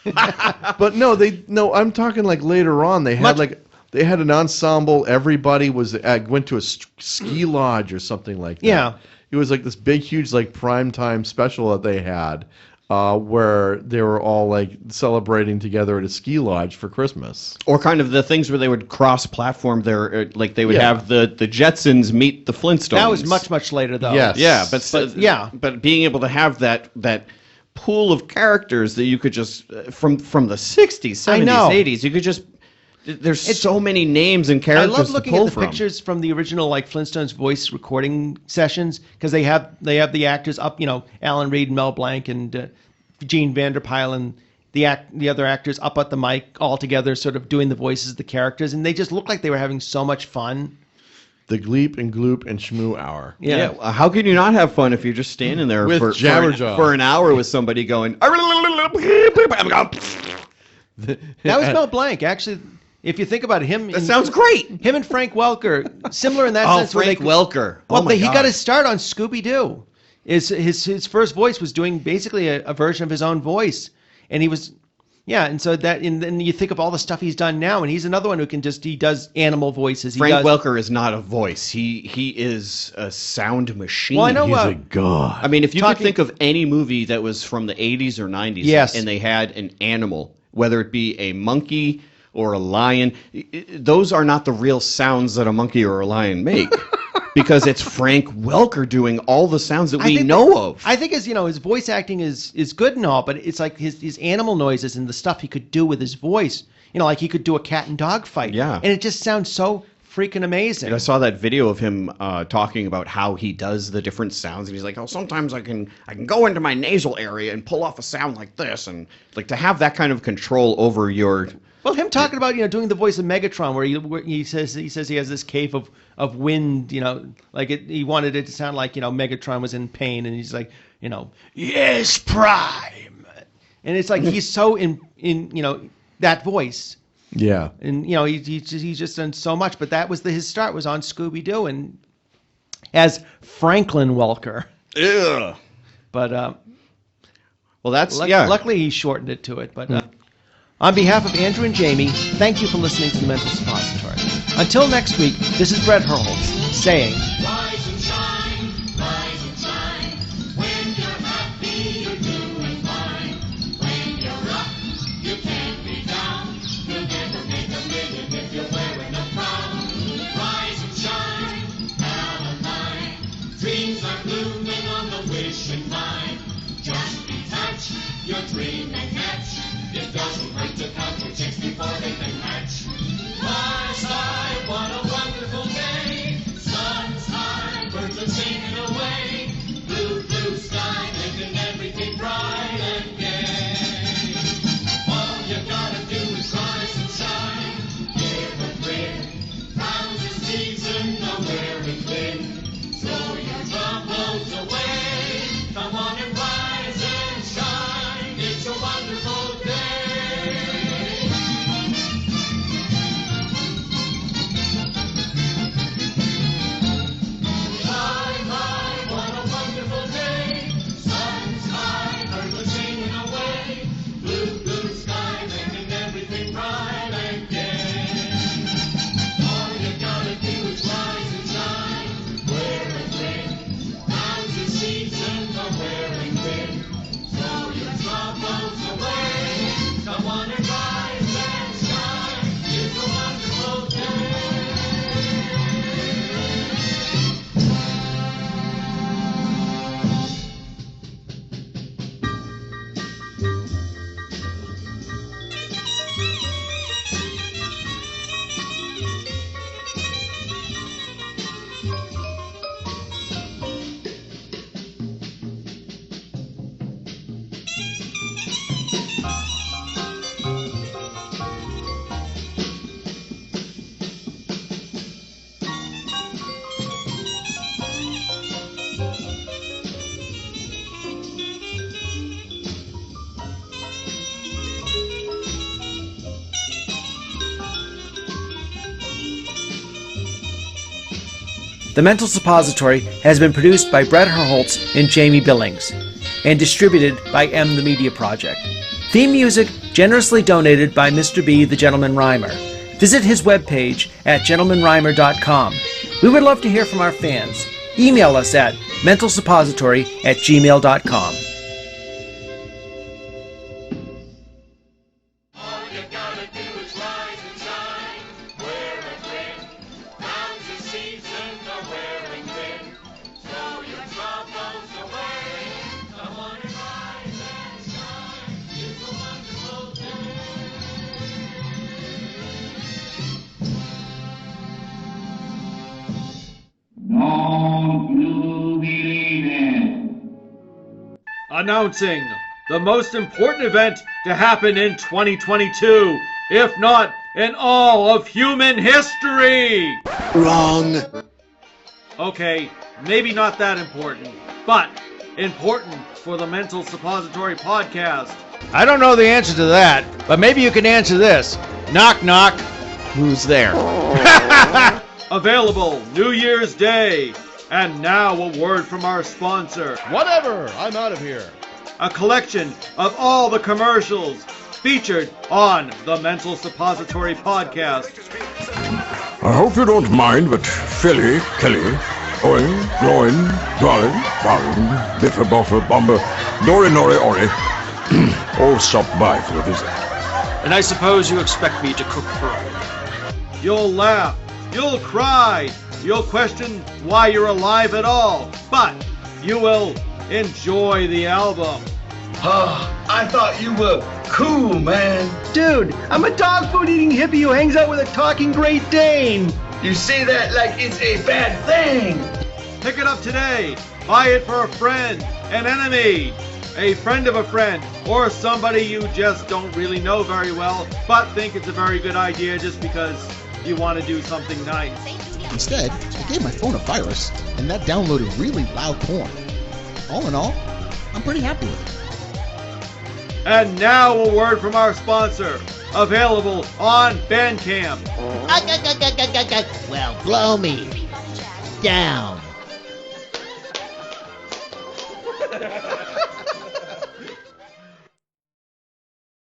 Speaker 5: But no, I'm talking like later on. They had they had an ensemble. Everybody went to a ski lodge or something like that.
Speaker 4: Yeah.
Speaker 5: It was like this big, huge, like primetime special that they had. where they were all like celebrating together at a ski lodge for Christmas.
Speaker 6: Or kind of the things where they would cross-platform their, like they would
Speaker 5: Yeah.
Speaker 6: have the Jetsons meet the Flintstones.
Speaker 4: That was much later, though.
Speaker 5: Yes.
Speaker 6: Yeah,
Speaker 4: yeah.
Speaker 6: but being able to have that pool of characters that you could just from the 60s, 70s,
Speaker 4: know.
Speaker 6: 80s, you could just there's so many names and
Speaker 4: I
Speaker 6: characters
Speaker 4: love
Speaker 6: to
Speaker 4: looking
Speaker 6: pull
Speaker 4: at the
Speaker 6: from.
Speaker 4: pictures from the original like Flintstones voice recording sessions because they have the actors up, Alan Reed, Mel Blanc, and Gene Vanderpyle, and the other actors up at the mic all together, sort of doing the voices of the characters, and they just look like they were having so much fun.
Speaker 5: The Gleep and Gloop and Schmoo Hour.
Speaker 6: Yeah. How can you not have fun if you're just standing there
Speaker 5: With
Speaker 6: for
Speaker 5: Jabberjaw.
Speaker 6: an hour with somebody going?
Speaker 4: That was Mel Blanc, actually. If you think about it,
Speaker 6: That sounds great.
Speaker 4: Him and Frank Welker, similar in that
Speaker 6: Oh,
Speaker 4: sense. where
Speaker 6: Frank Welker.
Speaker 4: Well,
Speaker 6: Oh my
Speaker 4: he got
Speaker 6: God.
Speaker 4: his start on Scooby Doo. His first voice was doing basically a version of his own voice, and he was, and so and then you think of all the stuff he's done now, and he's another one who he does animal voices.
Speaker 6: Frank Welker is not a voice. He is a sound machine.
Speaker 4: Well, I know
Speaker 5: He's a god.
Speaker 6: I mean, if you
Speaker 4: Talking-
Speaker 6: could think of any movie that was from the 80s or 90s,
Speaker 4: Yes.
Speaker 6: and they had an animal, whether it be a monkey or a lion, those are not the real sounds that a monkey or a lion make. Because it's Frank Welker doing all the sounds that we know of.
Speaker 4: I think his voice acting is good and all, but it's like his animal noises and the stuff he could do with his voice. Like he could do a cat and dog fight.
Speaker 6: Yeah.
Speaker 4: And it just sounds so freaking amazing.
Speaker 6: I saw that video of him talking about how he does the different sounds, and he's like, "Oh, sometimes I can go into my nasal area and pull off a sound like this," and like to have that kind of control over your.
Speaker 4: Well, him talking about doing the voice of Megatron, where he says he has this cave of wind, he wanted it to sound like Megatron was in pain, and he's like, yes, Prime, and it's like he's so in that voice.
Speaker 5: Yeah.
Speaker 4: And he's just done so much, but that was his start was on Scooby Doo and as Franklin Welker.
Speaker 6: Ugh.
Speaker 4: But
Speaker 6: well, that's
Speaker 4: luckily he shortened it to it. But on behalf of Andrew and Jamie, thank you for listening to the Mental Suppository. Until next week, this is Bret Hurls saying.
Speaker 2: Rise and shine, rise and shine. When you're happy, you're doing fine. When you're up, you can't be down. You'll never make a million if you're wearing a frown. Rise and shine, pal of mine. Dreams are blooming on the wishing vine. Just detach your dream and hatch. It doesn't hurt to count your chicks before they can hatch. My side, what a wonderful day. Sun's high, birds are singing away. Blue, blue sky, making everything bright and gay. All you gotta do is rise and shine. Give a grin. Now's the season, the wearing thin. Throw your troubles away. Come on and rise and shine. It's a wonderful day. What a wonderful day. Sun's high, birds are singing away. Blue, blue sky, making everything bright and gay. All you gotta do is rise and shine. Wear a grin. Now's the season for wearing thin. Throw your troubles away. Come on and rise and shine. It's a wonderful day.
Speaker 12: The Mental Suppository has been produced by Bret Hurls and Jamie Billings and distributed by M the Media Project. Theme music generously donated by Mr. B the Gentleman Rhymer. Visit his webpage at gentlemanrhymer.com. We would love to hear from our fans. Email us at mentalsuppository@gmail.com.
Speaker 11: Announcing the most important event to happen in 2022, if not in all of human history!
Speaker 13: Wrong.
Speaker 11: Okay, maybe not that important, but important for the Mental Suppository podcast.
Speaker 7: I don't know the answer to that, but maybe you can answer this. Knock, knock.
Speaker 6: Who's there?
Speaker 11: Available New Year's Day. And now a word from our sponsor.
Speaker 9: Whatever, I'm out of here.
Speaker 11: A collection of all the commercials featured on the Mental Suppository podcast.
Speaker 14: I hope you don't mind, but Philly, Kelly, Owen, Gloin, Darling, Darling, Biffa, Boffa, Bomber, Dory, Nori, Ori, all stop by for a visit.
Speaker 15: And I suppose you expect me to cook for all.
Speaker 11: You'll laugh, you'll cry, you'll question why you're alive at all, but you will enjoy the album.
Speaker 16: I thought you were cool, man.
Speaker 17: Dude, I'm a dog food eating hippie who hangs out with a talking Great Dane.
Speaker 16: You say that like it's a bad thing.
Speaker 11: Pick it up today. Buy it for a friend, an enemy, a friend of a friend, or somebody you just don't really know very well, but think it's a very good idea just because you want to do something nice.
Speaker 13: Instead, I gave my phone a virus, and that downloaded really loud porn. All in all, I'm pretty happy with it.
Speaker 11: And now a word from our sponsor, available on Bandcamp.
Speaker 10: Well, blow me down.